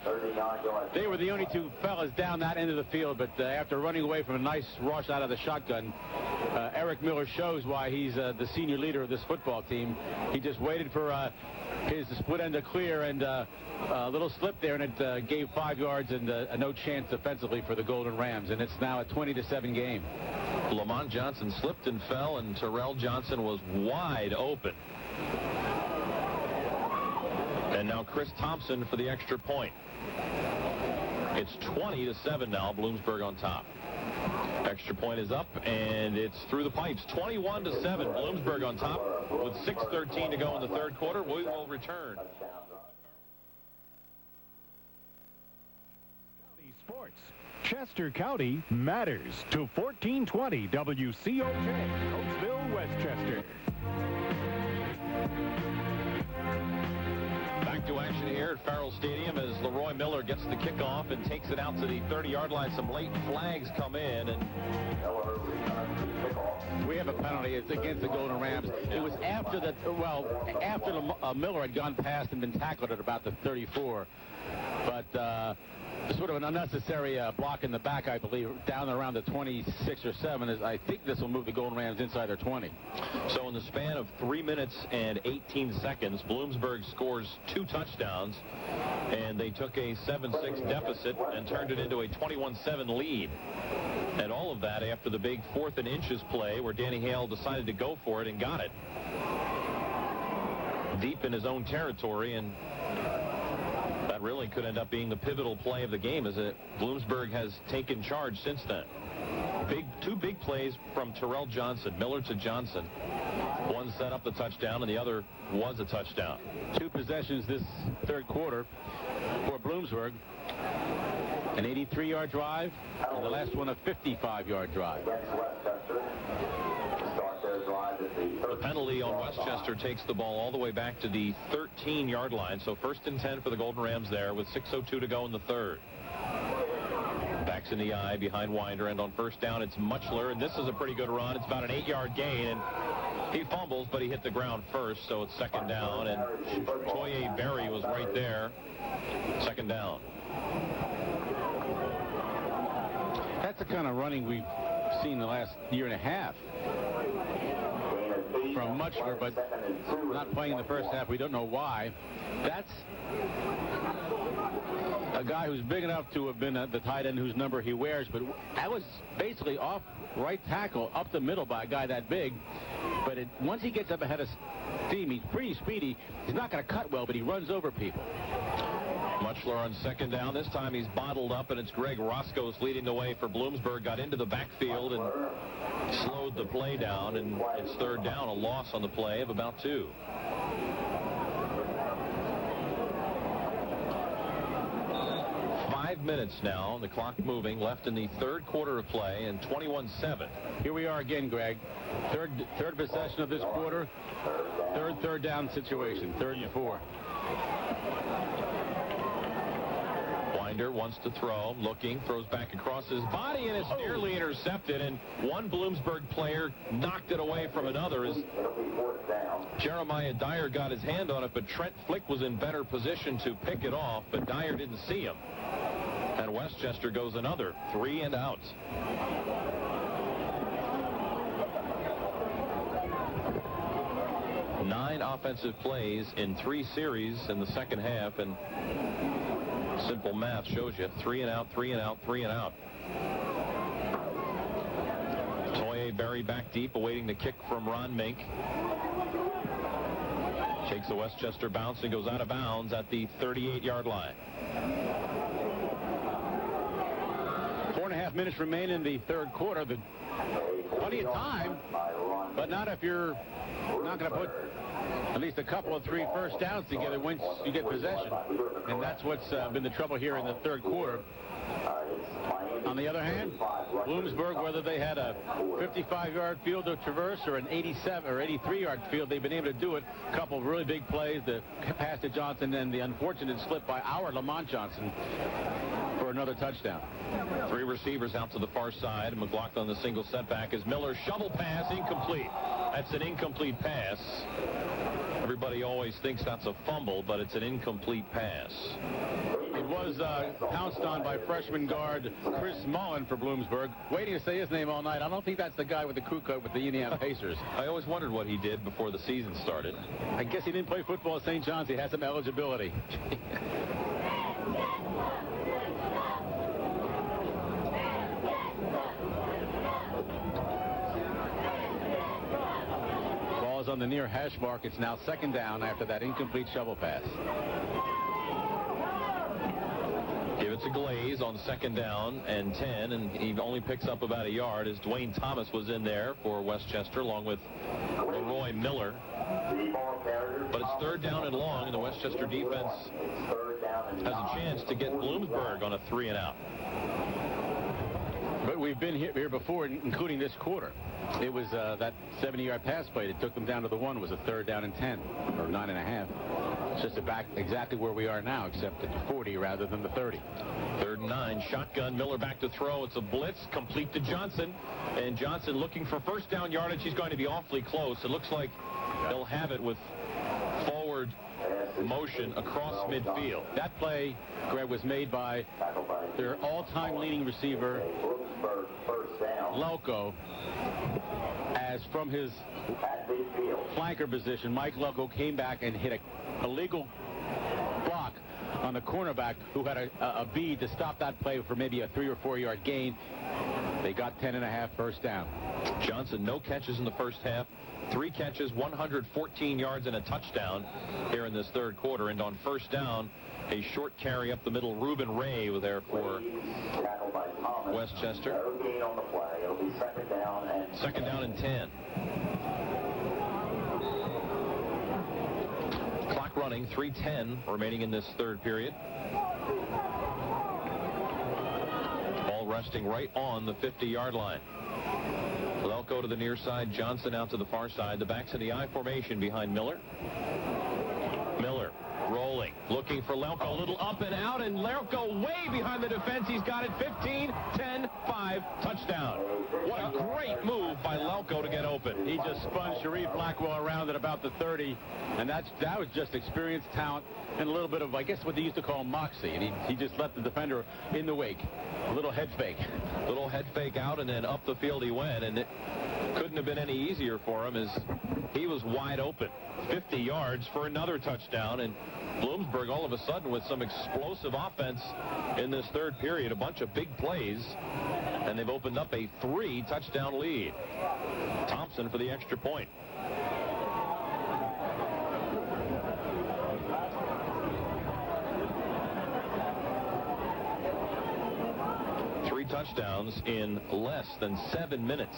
they were the only 2 fellas down that end of the field. But after running away from a nice rush out of the shotgun, Eric Miller shows why he's the senior leader of this football team. He just waited for his split end to clear, and a little slip there, and it gave 5 yards and no chance defensively for the Golden Rams, and it's now a 20-7 game. Lamont Johnson slipped and fell, and Terrell Johnson was wide open. And now Chris Thompson for the extra point. It's 20-7 now, Bloomsburg on top. Extra point is up, and it's through the pipes. 21-7, Bloomsburg on top with 6:13 to go in the third quarter. We will return. Sports. Chester County matters to 1420 WCOJ, Coatesville, Westchester. Back to action here at Farrell Stadium as Leroy Miller gets the kickoff and takes it out to the 30-yard line. Some late flags come in, and we have a penalty. It's against the Golden Rams. It was after that. Well, after Miller had gone past and been tackled at about the 34, but sort of an unnecessary block in the back, I believe, down around the 26 or 7. I think this will move the Golden Rams inside their 20. So in the span of 3 minutes and 18 seconds, Bloomsburg scores 2 touchdowns, and they took a 7-6 deficit and turned it into a 21-7 lead. And all of that after the big 4th and inches play where Danny Hale decided to go for it and got it deep in his own territory, and that really could end up being the pivotal play of the game, as Bloomsburg has taken charge since then. 2 big plays from Terrell Johnson, Miller to Johnson. One set up the touchdown, and the other was a touchdown. 2 possessions this third quarter for Bloomsburg. An 83-yard drive, and the last one a 55-yard drive. The penalty on Westchester takes the ball all the way back to the 13-yard line. So 1st and 10 for the Golden Rams there with 6:02 to go in the third. Backs in the eye behind Winder, and on 1st down it's Muchler, and this is a pretty good run. It's about an 8-yard gain, and he fumbles, but he hit the ground first, so it's 2nd down, and Toye Berry was right there. 2nd down. That's the kind of running we've seen the last year and a half from Muchler, but not playing in the first half. We don't know why. That's a guy who's big enough to have been the tight end whose number he wears, but that was basically off right tackle up the middle by a guy that big. But once he gets up ahead of steam, he's pretty speedy. He's not going to cut well, but he runs over people. Muchler on 2nd down. This time he's bottled up, and it's Greg Roscoe's leading the way for Bloomsburg. Got into the backfield and slowed the play down, and it's 3rd down, a loss on the play of about 2. Minutes now, the clock moving, left in the third quarter of play, and 21-7. Here we are again, Greg. Third possession of this quarter. Third down situation. 3rd and 4. Winder wants to throw, looking, throws back across his body, and it's nearly intercepted, and one Bloomsburg player knocked it away from another as Jeremiah Dyer got his hand on it, but Trent Flick was in better position to pick it off, but Dyer didn't see him. And Westchester goes another 3 and out. Nine offensive plays in 3 series in the second half, and simple math shows you 3 and out, 3 and out, 3 and out. Toye Berry back deep, awaiting the kick from Ron Mink. Takes a Westchester bounce and goes out of bounds at the 38-yard line. 4.5 minutes remain in the third quarter. Plenty of time, but not if you're not going to put at least a couple of 3 first downs together once you get possession. And that's what's been the trouble here in the third quarter. On the other hand, Bloomsburg, whether they had a 55-yard field to traverse or an 87 or 83-yard field, they've been able to do it. A couple of really big plays, the pass to Johnson and the unfortunate slip by our Lamont Johnson for another touchdown. 3 receivers out to the far side. McLaughlin, the single setback, is Miller. Shovel pass, incomplete. That's an incomplete pass. Everybody always thinks that's a fumble, but it's an incomplete pass. It was pounced on by freshman guard Chris Mullen for Bloomsburg. Waiting to say his name all night. I don't think that's the guy with the crew coat with the Indiana Pacers. I always wondered what he did before the season started. I guess he didn't play football at St. John's. He has some eligibility. Ball's on the near hash mark. It's now 2nd down after that incomplete shovel pass. Give it to Glaze on 2nd down and 10, and he only picks up about a yard as Dwayne Thomas was in there for Westchester along with Roy Miller. But it's 3rd down and long, and the Westchester defense has a chance to get Bloomsburg on a 3-and-out. But we've been here before, including this quarter. It was that 70-yard pass play that took them down to the 1 was a 3rd down and 10, or 9.5. It's just back exactly where we are now, except at the 40 rather than the 30. 3rd and 9, shotgun, Miller back to throw. It's a blitz, complete to Johnson. And Johnson looking for 1st down yardage. He's going to be awfully close. It looks like they'll have it with forward motion across midfield. That play, Greg, was made by their all-time leading receiver, Lelko, as from his flanker position, Mike Lelko came back and hit a legal block on the cornerback who had a bead to stop that play for maybe a 3 or 4 yard gain. They got 10.5 1st down. Johnson, no catches in the first half. 3 catches, 114 yards and a touchdown here in this 3rd quarter. And on 1st down, a short carry up the middle. Reuben Ray was there for Westchester. 2nd down and 10. Clock running, 3:10 remaining in this 3rd period. Ball resting right on the 50-yard line. Lelko to the near side, Johnson out to the far side. The backs in the I formation behind Miller. Miller rolling, looking for Lelko, a little up and out, and Lelko way behind the defense. He's got it. 15, 10, 5, touchdown. What a great move by Lelko to get open. He just spun Sharif Blackwell around at about the 30, and that was just experience, talent, and a little bit of, I guess, what they used to call moxie, and he just left the defender in the wake. A little head fake. Little head fake out, and then up the field he went, and it couldn't have been any easier for him as he was wide open. 50 yards for another touchdown, and Bloomsburg all of a sudden with some explosive offense in this 3rd period. A bunch of big plays, and they've opened up a 3-touchdown lead. Thompson for the extra point. Touchdowns in less than 7 minutes.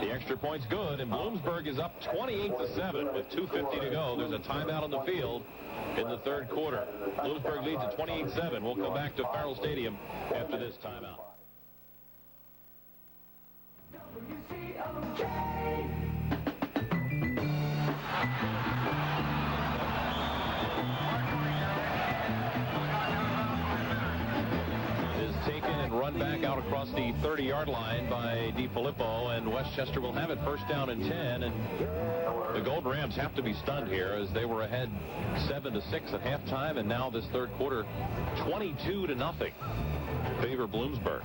The extra point's good, and Bloomsburg is up 28-7 with 2:50 to go. There's a timeout on the field in the 3rd quarter. Bloomsburg leads at 28-7. We'll come back to Farrell Stadium after this timeout. Run back out across the 30-yard line by DiFilippo, and Westchester will have it 1st down and 10. And the Gold Rams have to be stunned here as they were ahead 7-6 at halftime, and now this 3rd quarter 22-0 favor Bloomsburg.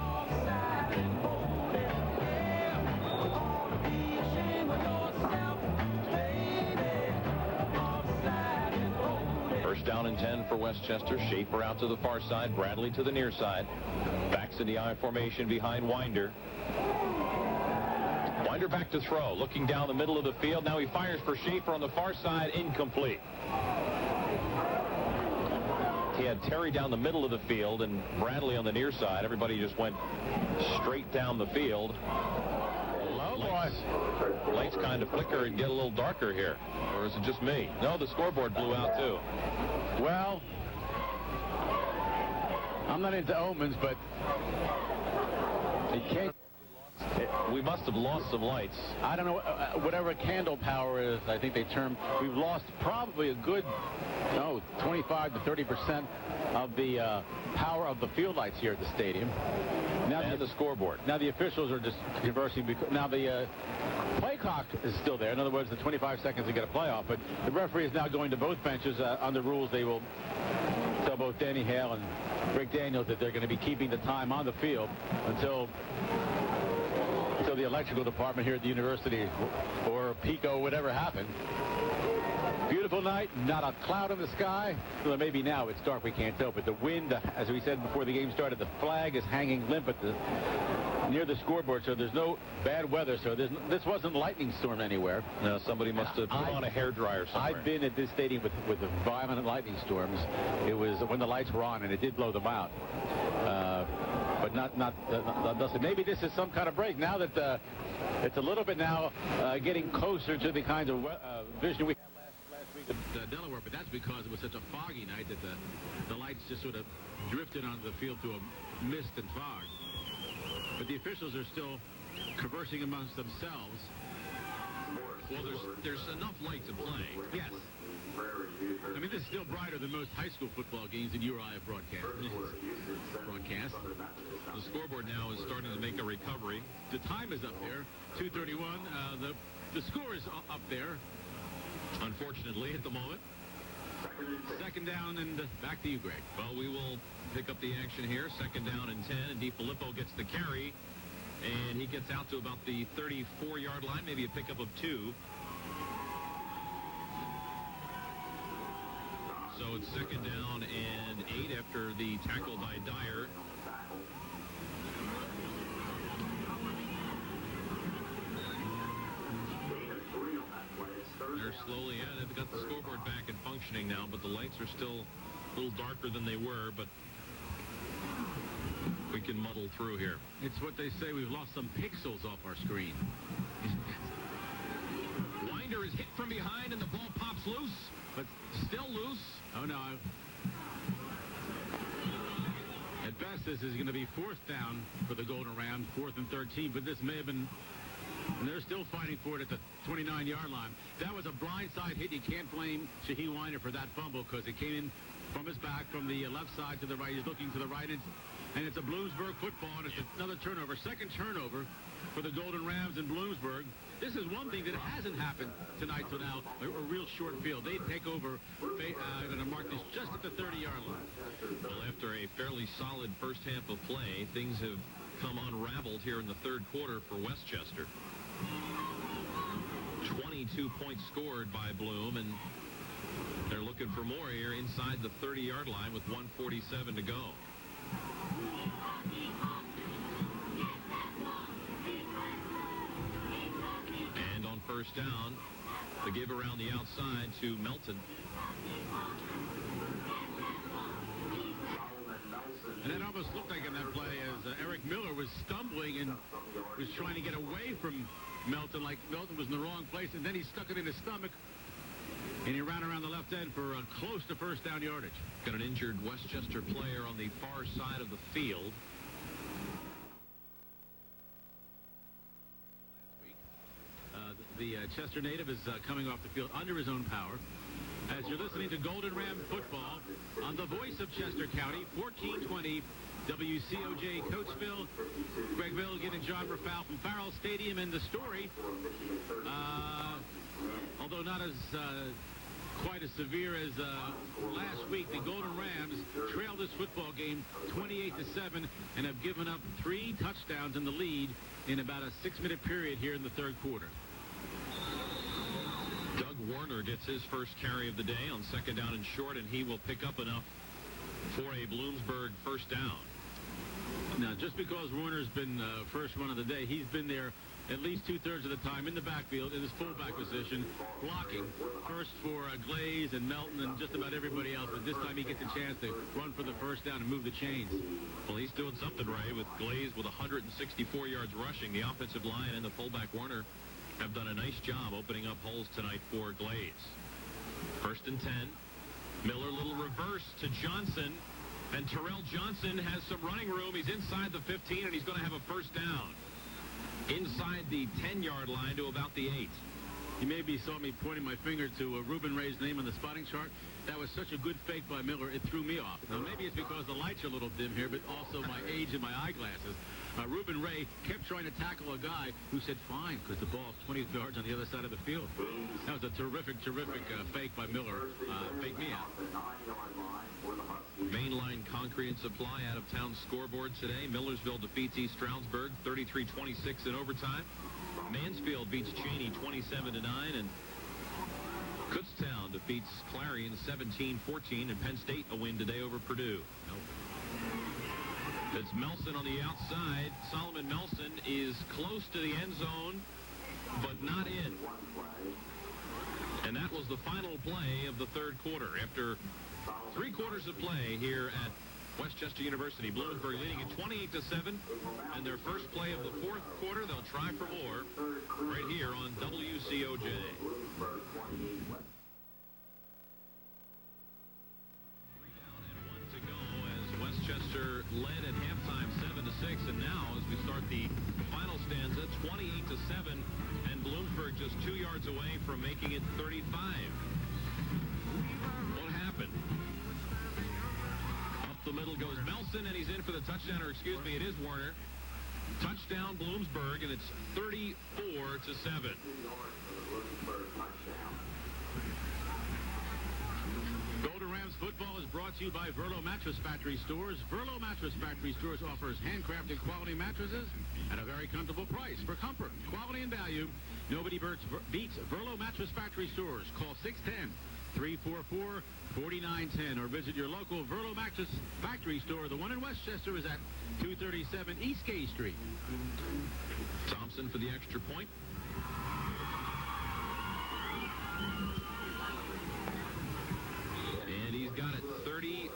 Down and 10 for Westchester. Schaefer out to the far side. Bradley to the near side. Backs in the I formation behind Winder. Winder back to throw. Looking down the middle of the field. Now he fires for Schaefer on the far side. Incomplete. He had Terry down the middle of the field and Bradley on the near side. Everybody just went straight down the field. Lights kind of flicker and get a little darker here. Or is it just me? No, the scoreboard blew out too. Well, I'm not into omens, but it can't. We must have lost some lights. I don't know, whatever candle power is, I think they term, we've lost probably a good, 25 to 30% of the power of the field lights here at the stadium. Now And the scoreboard. Now the officials are just conversing. Because now the play clock is still there. In other words, the 25 seconds to get a playoff. But the referee is now going to both benches. Under rules, they will tell both Danny Hale and Rick Daniels that they're going to be keeping the time on the field until the electrical department here at the university or PICO, whatever happened. Beautiful night, not a cloud in the sky. Well, maybe now it's dark, we can't tell, but the wind, as we said before the game started, the flag is hanging limp at near the scoreboard, so there's no bad weather. So this wasn't a lightning storm anywhere. No, somebody must have put on a hairdryer somewhere. I've been at this stadium with the violent lightning storms. It was when the lights were on, and it did blow them out. But not maybe this is some kind of break now that it's a little bit now getting closer to the kinds of vision we had last week at Delaware, but that's because it was such a foggy night that the lights just sort of drifted onto the field through a mist and fog. But the officials are still conversing amongst themselves. Well, there's enough light to play. Yes. I mean, this is still brighter than most high school football games in URI broadcast. The scoreboard now is starting to make a recovery. The time is up there, 2:31. The score is up there. Unfortunately, at the moment. Second down, and back to you, Greg. Well, we will pick up the action here. Second down and 10, and DiFilippo gets the carry, and he gets out to about the 34-yard line, maybe a pickup of 2. So it's second down and 8 after the tackle by Dyer. They're slowly at it. They've got the scoreboard back and functioning now, but the lights are still a little darker than they were, but we can muddle through here. It's what they say, we've lost some pixels off our screen. Winder is hit from behind, and the ball pops loose, but still loose. Oh, no. At best, this is going to be 4th down for the Golden Rams, 4th and 13, but this may have been, and they're still fighting for it at the 29-yard line. That was a blindside hit. You can't blame Shaheed Winder for that fumble because it came in from his back from the left side to the right. He's looking to the right, and it's a Bloomsburg football, and it's another turnover. Second turnover for the Golden Rams in Bloomsburg. This is one thing that hasn't happened tonight till now, a real short field. They take over, going to mark this just at the 30-yard line. Well, after a fairly solid first half of play, things have come unraveled here in the third quarter for Westchester. 22 points scored by Bloom, and they're looking for more here inside the 30-yard line with 1:47 to go. And on first down, the give around the outside to Melton. And that almost looked like in that play as Eric Miller was stumbling and was trying to get away from Melton, like Melton was in the wrong place, and then he stuck it in his stomach, and he ran around the left end for close to first down yardage. Got an injured Westchester player on the far side of the field. The Chester native is coming off the field under his own power. As you're listening to Golden Ram football on the voice of Chester County, 1420 WCOJ Coatesville. Greg Milligan and John Rafal from Farrell Stadium. And the story, although not as quite as severe as last week, the Golden Rams trailed this football game 28-7 and have given up 3 touchdowns in the lead in about a 6-minute period here in the third quarter. Doug Warner gets his first carry of the day on second down and short, and he will pick up enough for a Bloomsburg first down. Now, just because Warner's been first run of the day, he's been there at least 2/3 of the time in the backfield in his fullback position, blocking first for Glaze and Melton and just about everybody else. But this time he gets a chance to run for the first down and move the chains. Well, he's doing something right with Glaze with 164 yards rushing. The offensive line and the fullback Warner have done a nice job opening up holes tonight for Glaze. First and 10. Miller, little reverse to Johnson. And Terrell Johnson has some running room. He's inside the 15, and he's going to have a first down. inside the 10-yard line to about the 8. You maybe saw me pointing my finger to Reuben Ray's name on the spotting chart. That was such a good fake by Miller, it threw me off. Now, maybe it's because the lights are a little dim here, but also my age and my eyeglasses. Reuben Ray kept trying to tackle a guy who said, fine, because the ball's 20 yards on the other side of the field. That was a terrific fake by Miller. Fake me out. Mainline Concrete and Supply out-of-town scoreboard today. Millersville defeats East Stroudsburg 33-26 in overtime. Mansfield beats Cheney 27-9, and Kutztown defeats Clarion 17-14, and Penn State a win today over Purdue. It's Melson on the outside. Solomon Melson is close to the end zone, but not in. And that was the final play of the third quarter. After 3 quarters of play here at Westchester University, Bloomsburg leading at 28-7, and their first play of the fourth quarter. They'll try for more right here on WCOJ. 3 down and 1 to go as Westchester led at halftime 7-6, and now as we start the final stanza, 28-7, and Bloomsburg just 2 yards away from making it 35. What happened? The middle goes Melson, and he's in for the touchdown, or excuse me, it is Warner. Touchdown Bloomsburg, and it's 34-7. Golden Rams football is brought to you by Verlo Mattress Factory Stores. Verlo Mattress Factory Stores offers handcrafted quality mattresses at a very comfortable price. For comfort, quality, and value, nobody beats Verlo Mattress Factory Stores. Call 610-344-4910 or visit your local Verlo Mattress Factory store. The one in Westchester is at 237 East Gay Street. Thompson for the extra point. And he's got it 35-7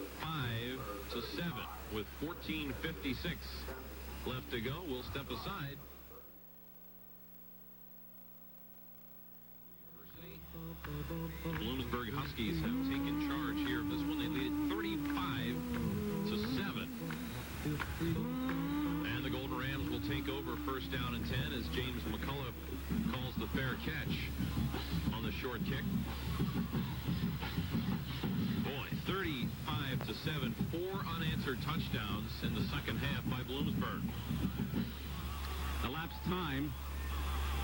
with 14:56 left to go. We'll step aside. Bloomsburg Huskies have taken charge here of this one. They lead 35-7. And the Golden Rams will take over first down and 10 as James McCullough calls the fair catch on the short kick. Boy, 35-7, 4 unanswered touchdowns in the second half by Bloomsburg. Elapsed time,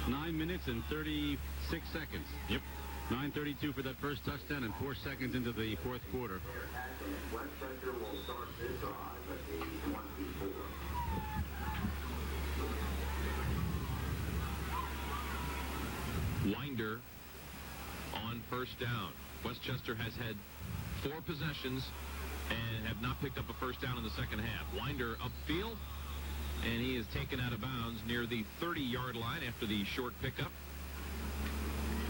9 minutes and 36 seconds. Yep. 9:32 for that first touchdown and 4 seconds into the fourth quarter. Westchester will start this drive at the 24. Winder on first down. Westchester has had 4 possessions and have not picked up a first down in the second half. Winder upfield, and he is taken out of bounds near the 30-yard line after the short pickup.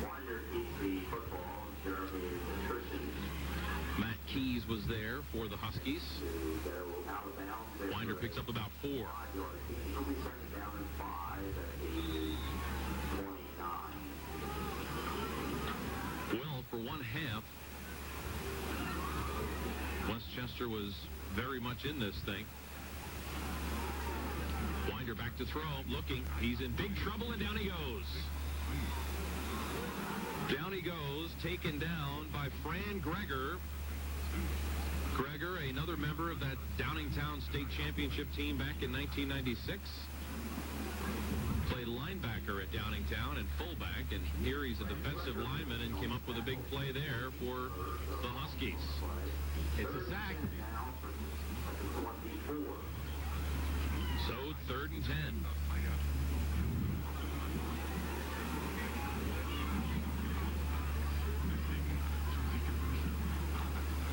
Winder keeps the football. Jeremy Nutrition. Matt Keys was there for the Huskies. Winder picks up about 4. He'll be second down and 5 at the 29. Well, for one half, Westchester was very much in this thing. Winder back to throw, looking. He's in big trouble, and down he goes. Down he goes, taken down by Fran Greger. Greger, another member of that Downingtown State Championship team back in 1996. Played linebacker at Downingtown and fullback, and here he's a defensive lineman and came up with a big play there for the Huskies. It's a sack. So 3rd and 10.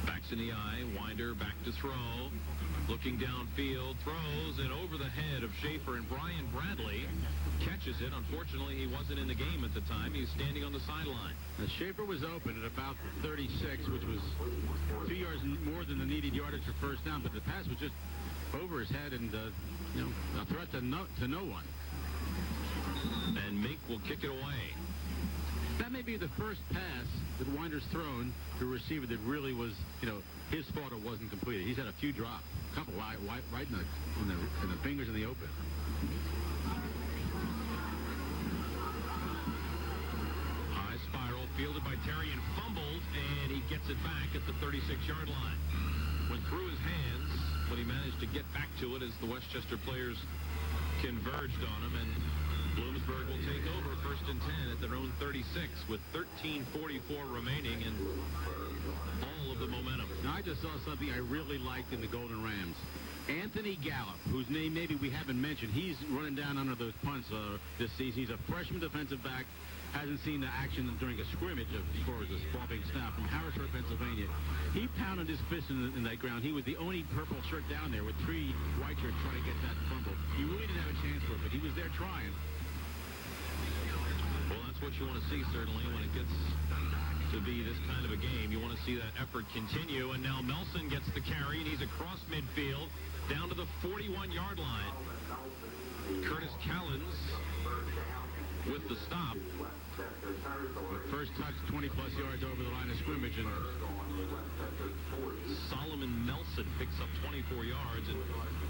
Backs in the eye. Winder back to throw. Looking downfield, throws it over the head of Schaefer, and Brian Bradley catches it. Unfortunately, he wasn't in the game at the time. He's standing on the sideline. Now, Schaefer was open at about 36, which was 2 yards more than the needed yardage for first down, but the pass was just over his head and, a threat to no one. And Mink will kick it away. That may be the first pass that Winder's thrown to a receiver that really was, his fault it wasn't completed. He's had a few drops, a couple right in the fingers in the open. Terrian fumbled, and he gets it back at the 36-yard line. Went through his hands, but he managed to get back to it as the Westchester players converged on him, and Bloomsburg will take over 1st and 10 at their own 36 with 13:44 remaining and all of the momentum. Now, I just saw something I really liked in the Golden Rams. Anthony Gallup, whose name maybe we haven't mentioned, he's running down under those punts this season. He's a freshman defensive back, hasn't seen the action during a scrimmage as far as this ball being snapped from Harrisburg, Pennsylvania. He pounded his fist in that ground. He was the only purple shirt down there with 3 white shirts trying to get that fumble. He really didn't have a chance for it, but he was there trying. Well, that's what you want to see, certainly, when it gets to be this kind of a game. You want to see that effort continue, and now Melson gets the carry, and he's across midfield down to the 41-yard line. Curtis Callens with the stop. First touch, 20-plus yards over the line of scrimmage. And Solomon Melson picks up 24 yards, and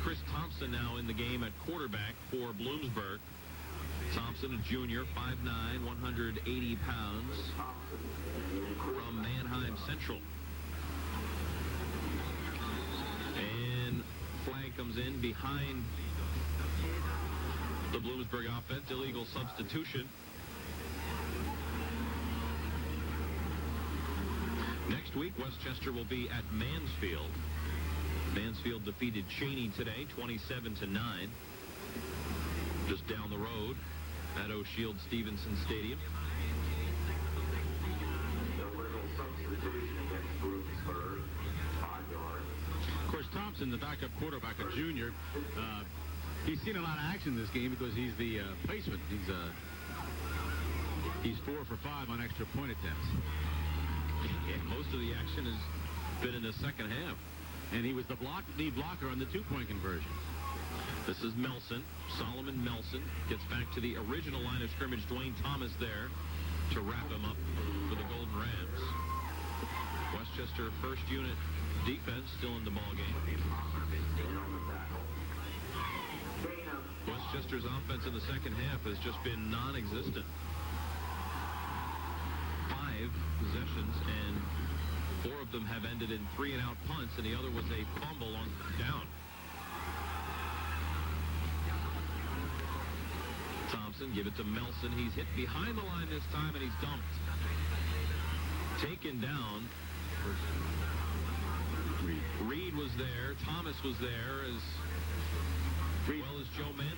Chris Thompson now in the game at quarterback for Bloomsburg. Thompson, a junior, 5'9", 180 pounds, from Mannheim Central. And flag comes in behind the Bloomsburg offense. Illegal substitution. Next week, Westchester will be at Mansfield. Mansfield defeated Cheney today, 27-9. Just down the road at O'Shield Stevenson Stadium. Of course, Thompson, the backup quarterback, a junior, he's seen a lot of action in this game because he's the placement. He's 4 for 5 on extra point attempts. Yeah, most of the action has been in the second half. And he was the lead blocker on the 2-point conversion. This is Melson. Solomon Melson gets back to the original line of scrimmage. Dwayne Thomas there to wrap him up for the Golden Rams. Westchester first unit defense still in the ball game. Westchester's offense in the second half has just been non-existent. 5 possessions, and 4 of them have ended in 3-and-out punts, and the other was a fumble on down. Thompson, give it to Melson. He's hit behind the line this time, and he's dumped. Taken down. Reed was there. Thomas was there, as well as Joe Manley.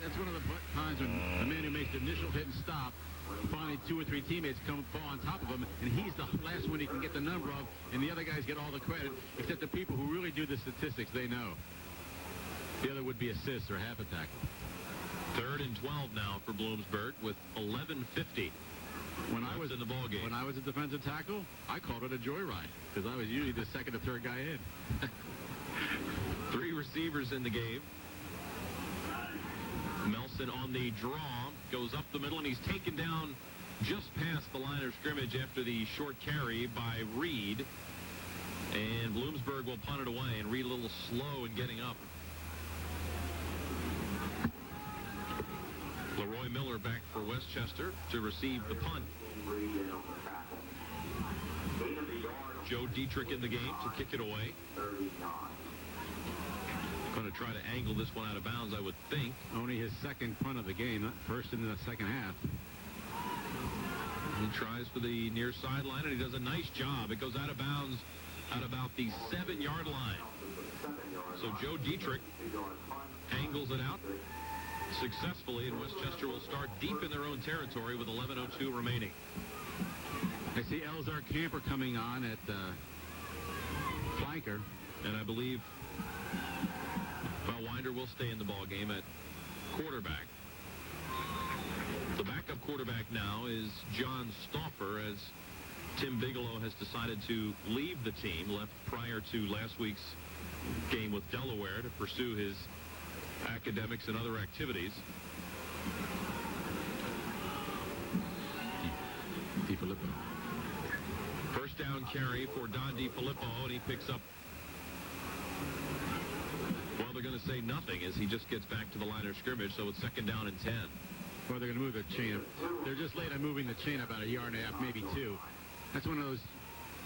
That's one of the times when the man who makes the initial hit and stop, finally 2 or 3 teammates fall on top of him, and he's the last one he can get the number of, and the other guys get all the credit, except the people who really do the statistics, they know. The other would be assists or half a tackle. 3rd and 12 now for Bloomsburg with 11:50 when I was in the ball game. When I was a defensive tackle, I called it a joyride because I was usually the second or third guy in. 3 receivers in the game. Melson on the draw, goes up the middle, and he's taken down just past the line of scrimmage after the short carry by Reed. And Bloomsburg will punt it away, and Reed a little slow in getting up. Leroy Miller back for Westchester to receive the punt. Joe Dietrich in the game to kick it away. Going to try to angle this one out of bounds, I would think. Only his second punt of the game, not first in the second half. He tries for the near sideline, and he does a nice job. It goes out of bounds at about the 7-yard line. So Joe Dietrich angles it out successfully, and Westchester will start deep in their own territory with 11:02 remaining. I see Elzar Camper coming on at flanker, and I believe Winder will stay in the ball game at quarterback. The backup quarterback now is John Stauffer, as Tim Bigelow has decided to leave the team, left prior to last week's game with Delaware to pursue his academics and other activities. DiFilippo. First down carry for Don DiFilippo, and he picks up, well, they're going to say nothing as he just gets back to the line of scrimmage, so it's 2nd down and 10. Well, they're going to move the chain. They're just late on moving the chain about 1.5 yards, maybe 2. That's one of those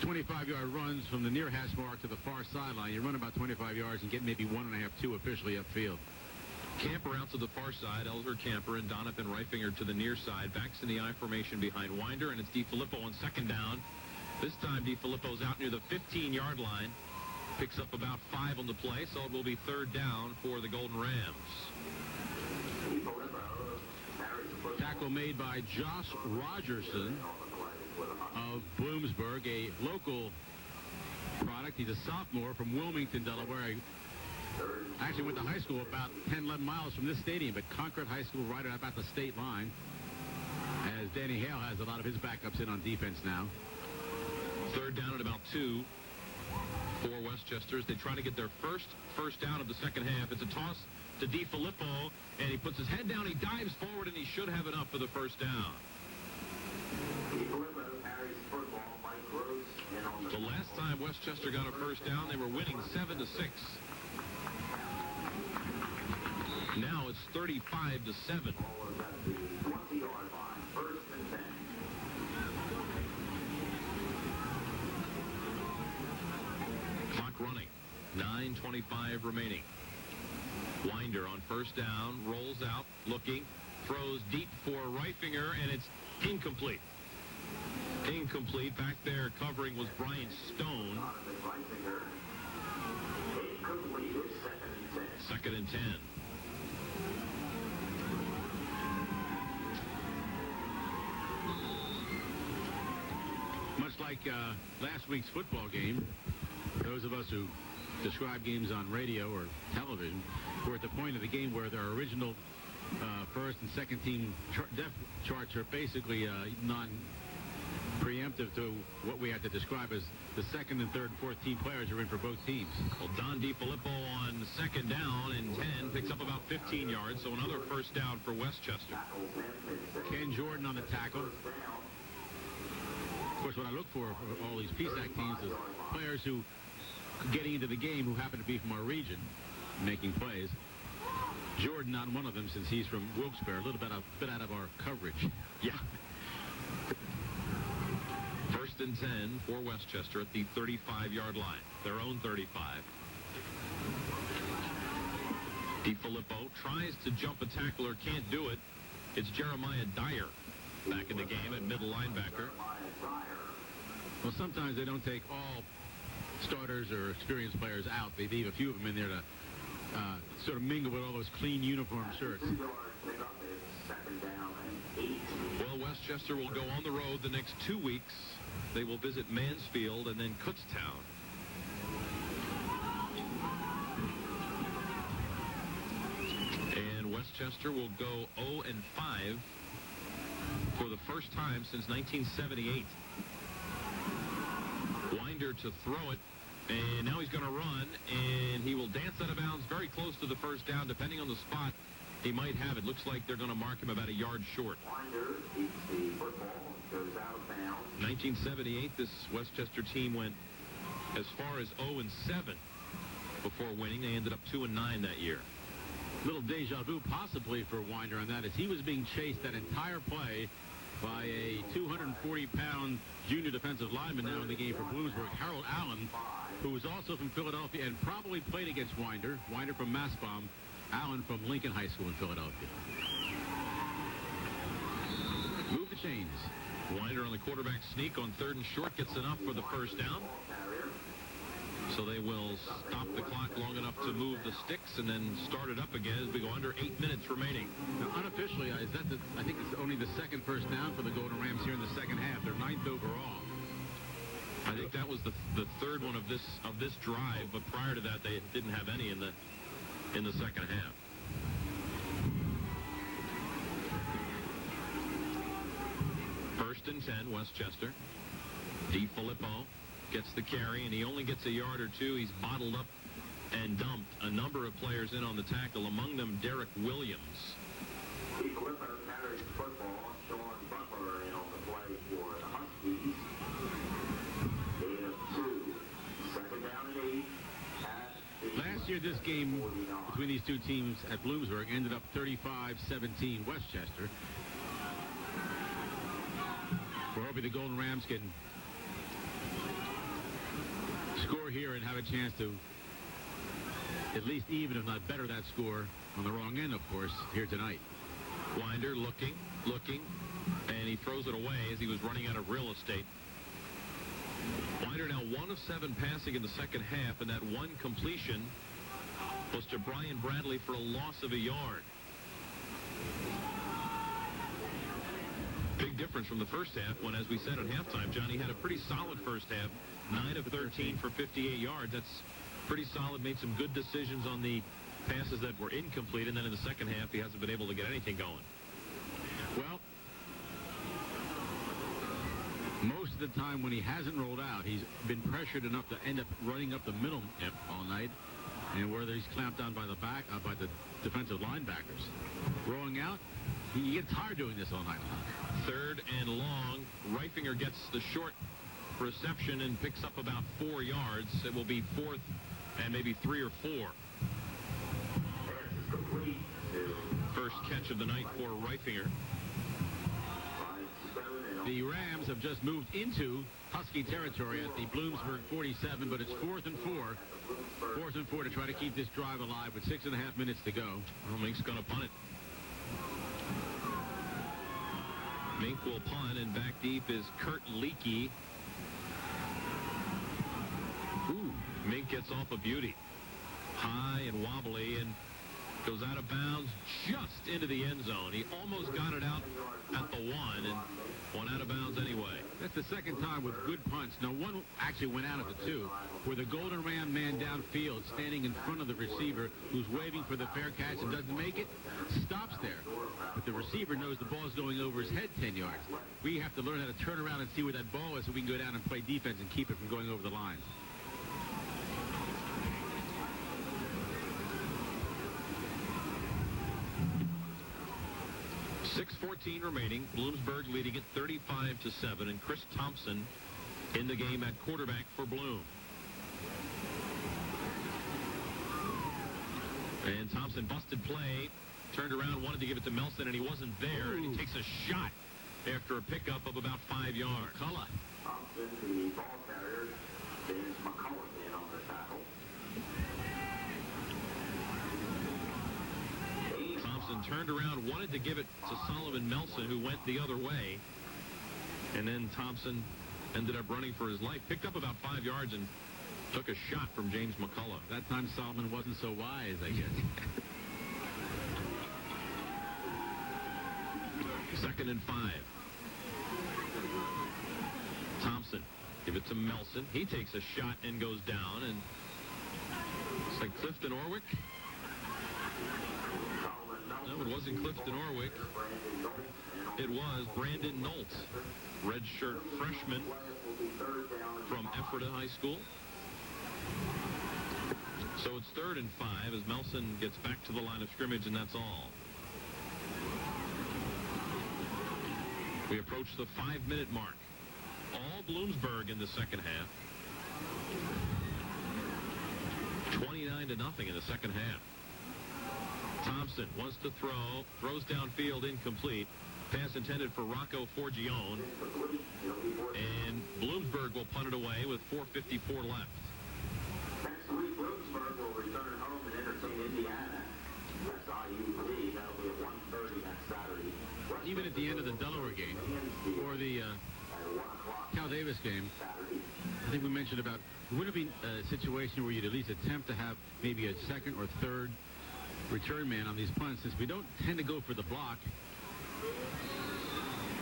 25-yard runs from the near hash mark to the far sideline. You run about 25 yards and get maybe 1.5, 2 officially upfield. Camper out to the far side, Elder Camper and Donovan Reifinger to the near side. Backs in the I formation behind Winder, and it's DiFilippo on second down. This time DiFilippo's out near the 15-yard line. Picks up about 5 on the play, so it will be third down for the Golden Rams. Tackle made by Josh Rogerson of Bloomsburg, a local product. He's a sophomore from Wilmington, Delaware. He actually went to high school about 10, 11 miles from this stadium, but Concord High School right about the state line, as Danny Hale has a lot of his backups in on defense now. Third down at about 2 for Westchester as they try to get their first down of the second half. It's a toss to DiFilippo, and he puts his head down, he dives forward, and he should have enough for the first down. The last time Westchester got a first down, they were winning 7-6. Now it's 35-7. Clock running. 9:25 remaining. Winder on first down, rolls out, looking, throws deep for Reifinger, and it's incomplete. Incomplete. Back there covering was Brian Stone. Second and 10. Much like last week's football game, those of us who describe games on radio or television, we're at the point of the game where their original first and second team depth charts are basically non-preemptive to what we have to describe as the second and third and fourth team players are in for both teams. Well, Don DiFilippo on second down and 10 picks up about 15 yards, so another first down for Westchester. Ken Jordan on the tackle. Of course, what I look for all these PSAC teams is players who getting into the game who happen to be from our region, making plays. Jordan on one of them, since he's from Wilkes-Barre, a little bit out of our coverage. Yeah. First and 10 for Westchester at the 35-yard line, their own 35. DiFilippo tries to jump a tackler, can't do it. It's Jeremiah Dyer back in the game at middle linebacker. Well, sometimes they don't take all starters or experienced players out. They leave a few of them in there to sort of mingle with all those clean uniform shirts. Well, Westchester will go on the road the next 2 weeks. They will visit Mansfield and then Kutztown. And Westchester will go 0-5 for the first time since 1978. Winder to throw it, and now he's going to run, and he will dance out of bounds very close to the first down. Depending on the spot, he might have it. Looks like they're going to mark him about a yard short. Winder keeps the football, goes out of bounds. 1978, this Westchester team went as far as 0-7 before winning. They ended up 2-9 that year. Little deja vu possibly for Winder on that, as he was being chased that entire play by a 240-pound junior defensive lineman now in the game for Bloomsburg, Harold Allen, who was also from Philadelphia and probably played against Winder. Winder from Mastbaum, Allen from Lincoln High School in Philadelphia. Move the chains. Winder on the quarterback sneak on third and short, gets enough for the first down. So they will stop the clock long enough to move the sticks and then start it up again as we go under 8 minutes remaining. Now, unofficially, I think it's only the second first down for the Golden Rams here in the second half. They're 9th overall. I think that was the third one of this drive, but prior to that, they didn't have any in the second half. First and 10, Westchester. DiFilippo gets the carry, and he only gets a yard or two. He's bottled up and dumped a number of players in on the tackle, among them Derek Williams. DiFilippo carries the football. Sean Butler in on the play for the Huskies. 8-2. Second down and 8. Last year, this game between these two teams at Bloomsburg ended up 35-17 Westchester. We're hoping the Golden Rams can score here and have a chance to at least even, if not better, that score on the wrong end, of course, here tonight. Winder looking, and he throws it away as he was running out of real estate. Winder now 1 of 7 passing in the second half, and that one completion was to Brian Bradley for a loss of a yard. Big difference from the first half when, as we said at halftime, Johnny had a pretty solid first half, 9 of 13 for 58 yards. That's pretty solid, made some good decisions on the passes that were incomplete, and then in the second half, he hasn't been able to get anything going. Well, most of the time when he hasn't rolled out, he's been pressured enough to end up running up the middle all night, and whether he's clamped on by the by the defensive linebackers. Rolling out, he gets tired doing this all night long. 3rd and long. Reifinger gets the short reception and picks up about 4 yards. It will be 4th and maybe 3 or 4. First catch of the night for Reifinger. The Rams have just moved into Husky territory at the Bloomsburg 47, but it's 4th and 4. 4th and 4 to try to keep this drive alive with 6.5 minutes to go. Well, Mink's going to punt it. Mink will punt, and back deep is Kurt Leakey. Ooh, Mink gets off a beauty. High and wobbly, and goes out of bounds just into the end zone. He almost got it out at the 1 and went out of bounds anyway. That's the second time with good punts. Now, one actually went out at the 2, where the Golden Ram man downfield, standing in front of the receiver, who's waving for the fair catch and doesn't make it, stops there. But the receiver knows the ball's going over his head 10 yards. We have to learn how to turn around and see where that ball is so we can go down and play defense and keep it from going over the line. 6:14 remaining. Bloomsburg leading it 35-7, and Chris Thompson in the game at quarterback for Bloom. And Thompson busted play, turned around, wanted to give it to Melson, and he wasn't there. And he takes a shot after a pickup of about 5 yards. Thompson, the ball carrier, James McCullough in on the tackle. Thompson turned around, wanted to give it to Solomon Melson, who went the other way. And then Thompson ended up running for his life, picked up about 5 yards, and took a shot from James McCullough. That time Solomon wasn't so wise, I guess. 2nd and 5. Thompson, give it to Melson. He takes a shot and goes down, and it's like Clifton Orwick. No, it wasn't Clifton Orwick. It was Brandon Nolt, redshirt freshman from Ephrata High School. So it's 3rd and 5 as Melson gets back to the line of scrimmage, and that's all. We approach the 5-minute mark. All Bloomsburg in the second half. 29-0 in the second half. Thompson wants to throw, throws downfield, incomplete. Pass intended for Rocco Forgione. And Bloomsburg will punt it away with 4:54 left. Next week, Bloomsburg will return home and entertain Indiana. That's IUP. That'll be at 1:30 next Saturday. Even at the end of the Delaware game, or the Cal Davis game, I think we mentioned about, would it be a situation where you'd at least attempt to have maybe a second or third return man on these punts, since we don't tend to go for the block.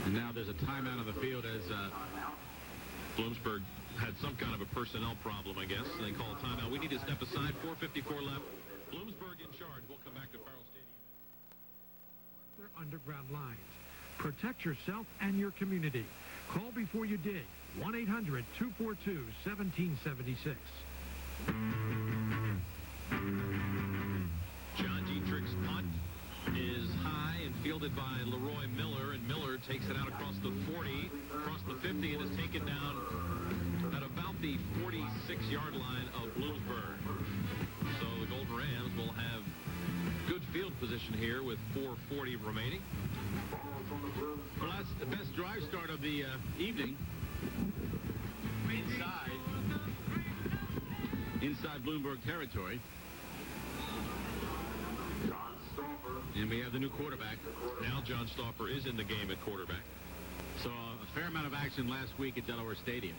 And now there's a timeout on the field as Bloomsburg had some kind of a personnel problem, I guess. They call a timeout. We need to step aside. 4:54 left. Bloomsburg in charge. We'll come back to Farrell Stadium. Their underground lines. Protect yourself and your community. Call before you dig. 1-800-242-1776. John Dietrich's punt is high and fielded by Leroy Miller, and Miller takes it out across the 40, across the 50, and is taken down at about the 46-yard line of Bloomsburg. So the Golden Rams will have good field position here with 4:40 remaining. Well, that's the best drive start of the evening. Inside. inside Bloomsburg territory. And we have the new quarterback. Now John Stauffer is in the game at quarterback. So a fair amount of action last week at Delaware Stadium.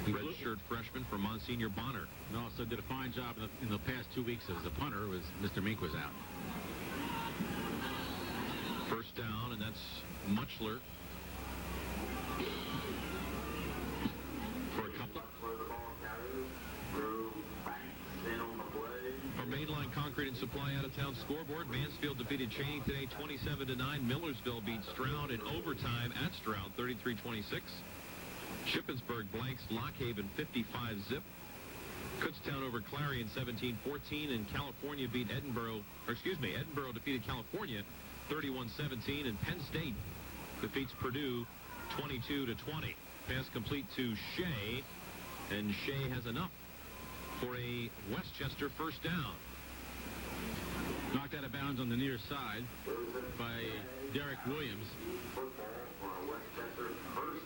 Redshirt freshman from Monsignor Bonner. And also did a fine job in the past 2 weeks as a punter. Was Mr. Mink was out. First down, and that's Muchler for a couple. Our mainline concrete and supply out-of-town scoreboard. Mansfield defeated Chaney today 27-9. Millersville beat Stroud in overtime at Stroud 33-26. Shippensburg blanks Lockhaven 55-zip. Kutztown over Clarion 17-14, and California beat Edinburgh defeated California 31-17, and Penn State defeats Purdue 22-20. Pass complete to Shea, and Shea has enough for a Westchester first down. Knocked out of bounds on the near side by Derek Williams.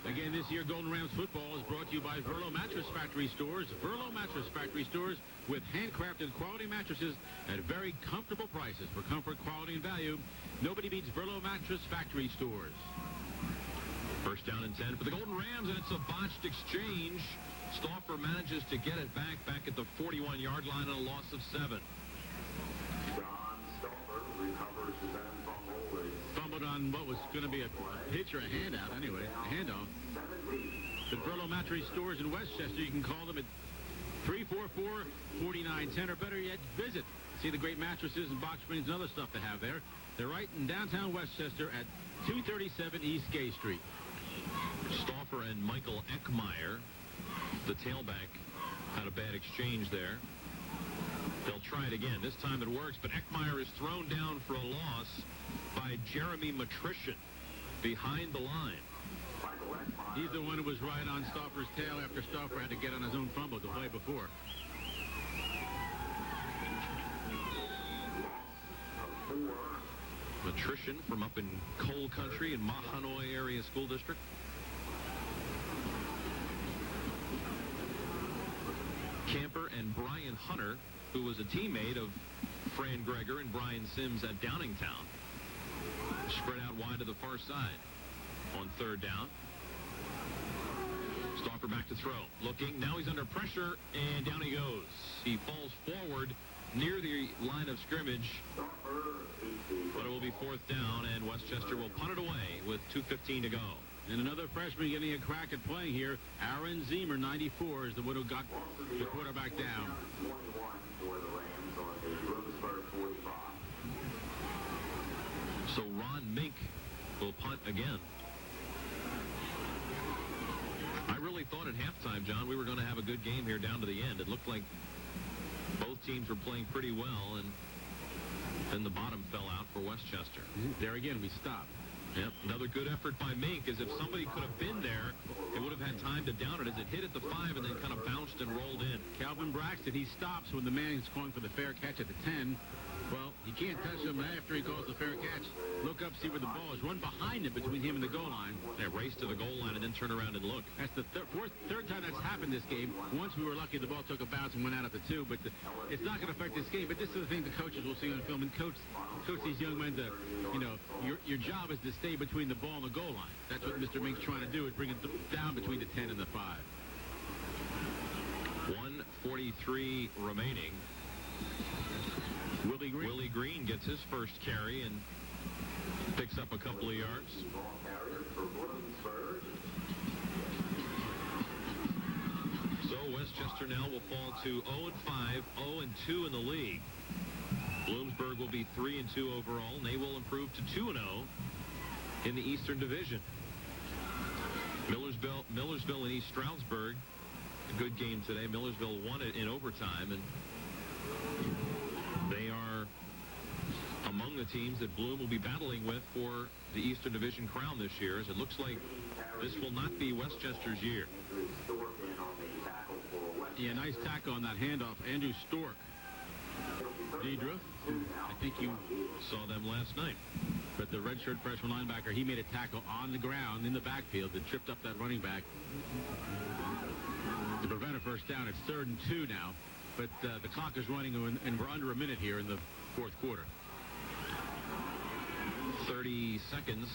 Again, this year, Golden Rams football is brought to you by Verlo Mattress Factory Stores. Verlo Mattress Factory Stores with handcrafted quality mattresses at very comfortable prices. For comfort, quality, and value, nobody beats Verlo Mattress Factory Stores. First down and 10 for the Golden Rams, and it's a botched exchange. Stauffer manages to get it back at the 41-yard line on a loss of 7. Fumbled on what was going to be a pitch or a handout anyway, a handoff. The Verlo Mattress Stores in Westchester, you can call them at 344-4910, or better yet, visit. See the great mattresses and box springs and other stuff they have there. They're right in downtown Westchester at 237 East Gay Street. Stauffer and Michael Eckmeyer, the tailback, had a bad exchange there. They'll try it again. This time it works, but Eckmeyer is thrown down for a loss by Jeremy Matrician behind the line. He's the one who was right on Stauffer's tail after Stauffer had to get on his own fumble the play before. Matrician from up in Coal Country in Mahanoy area school district. Camper and Brian Hunter, who was a teammate of Fran Greger and Brian Sims at Downingtown, spread out wide to the far side on third down. Stauffer back to throw. Looking. Now he's under pressure, and down he goes. He falls forward near the line of scrimmage, but it will be fourth down, and Westchester will punt it away with 2:15 to go. And another freshman getting a crack at playing here. Aaron Zemer, 94, is the one who got the quarterback down. So Ron Mink will punt again. I really thought at halftime, John, we were going to have a good game here down to the end. It looked like both teams were playing pretty well, and then the bottom fell out for Westchester. There again, we stopped. Yep, another good effort by Mink, as if somebody could have been there, they would have had time to down it as it hit at the 5 and then kind of bounced and rolled in. Calvin Braxton, he stops when the man is calling for the fair catch at the 10. Well, you can't touch him after he calls the fair catch. Look up, see where the ball is. Run behind it between him and the goal line. Yeah, race to the goal line and then turn around and look. That's the third time that's happened this game. Once we were lucky the ball took a bounce and went out at the 2, but it's not going to affect this game. But this is the thing the coaches will see on film and coach these young men to, your job is to stay between the ball and the goal line. That's what Mr. Mink's trying to do, is bring it down between the 10 and the 5. 1:43 remaining. Willie Green gets his first carry and picks up a couple of yards. So Westchester now will fall to 0-5, 0-2 in the league. Bloomsburg will be 3-2 overall, and they will improve to 2-0 in the Eastern Division. Millersville and East Stroudsburg, a good game today. Millersville won it in overtime, and they are among the teams that Bloom will be battling with for the Eastern Division crown this year, as it looks like this will not be Westchester's year. Yeah, nice tackle on that handoff. Andrew Stork. Deidre, I think you saw them last night. But the redshirt freshman linebacker, he made a tackle on the ground in the backfield that tripped up that running back to prevent a first first down. It's 3rd and 2 now, but the clock is running, and we're under a minute here in the fourth quarter. 30 seconds.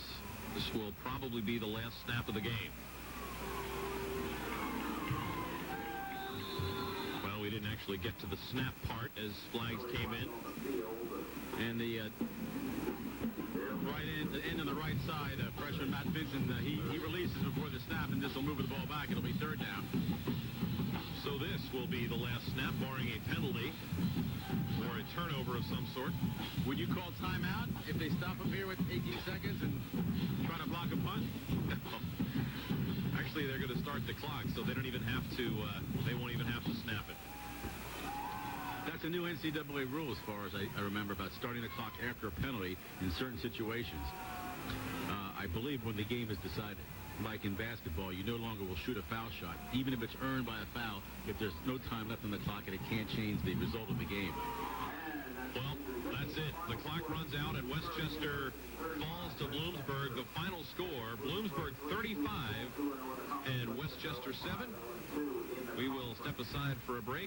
This will probably be the last snap of the game. Well, we didn't actually get to the snap part as flags came in. And the end on the right side, freshman Matt Vincent, he releases before the snap, and this will move the ball back. It'll be 3rd down. So this will be the last snap, barring a penalty or a turnover of some sort. Would you call timeout if they stop him here with 18 seconds and try to block a punt? No. Actually, they're going to start the clock, so they don't even have to. They won't even have to snap it. That's a new NCAA rule, as far as I remember, about starting the clock after a penalty in certain situations. I believe when the game is decided. Like in basketball, you no longer will shoot a foul shot, even if it's earned by a foul, if there's no time left on the clock and it can't change the result of the game. Well, that's it. The clock runs out and Westchester falls to Bloomsburg. The final score, Bloomsburg 35 and Westchester 7. We will step aside for a break.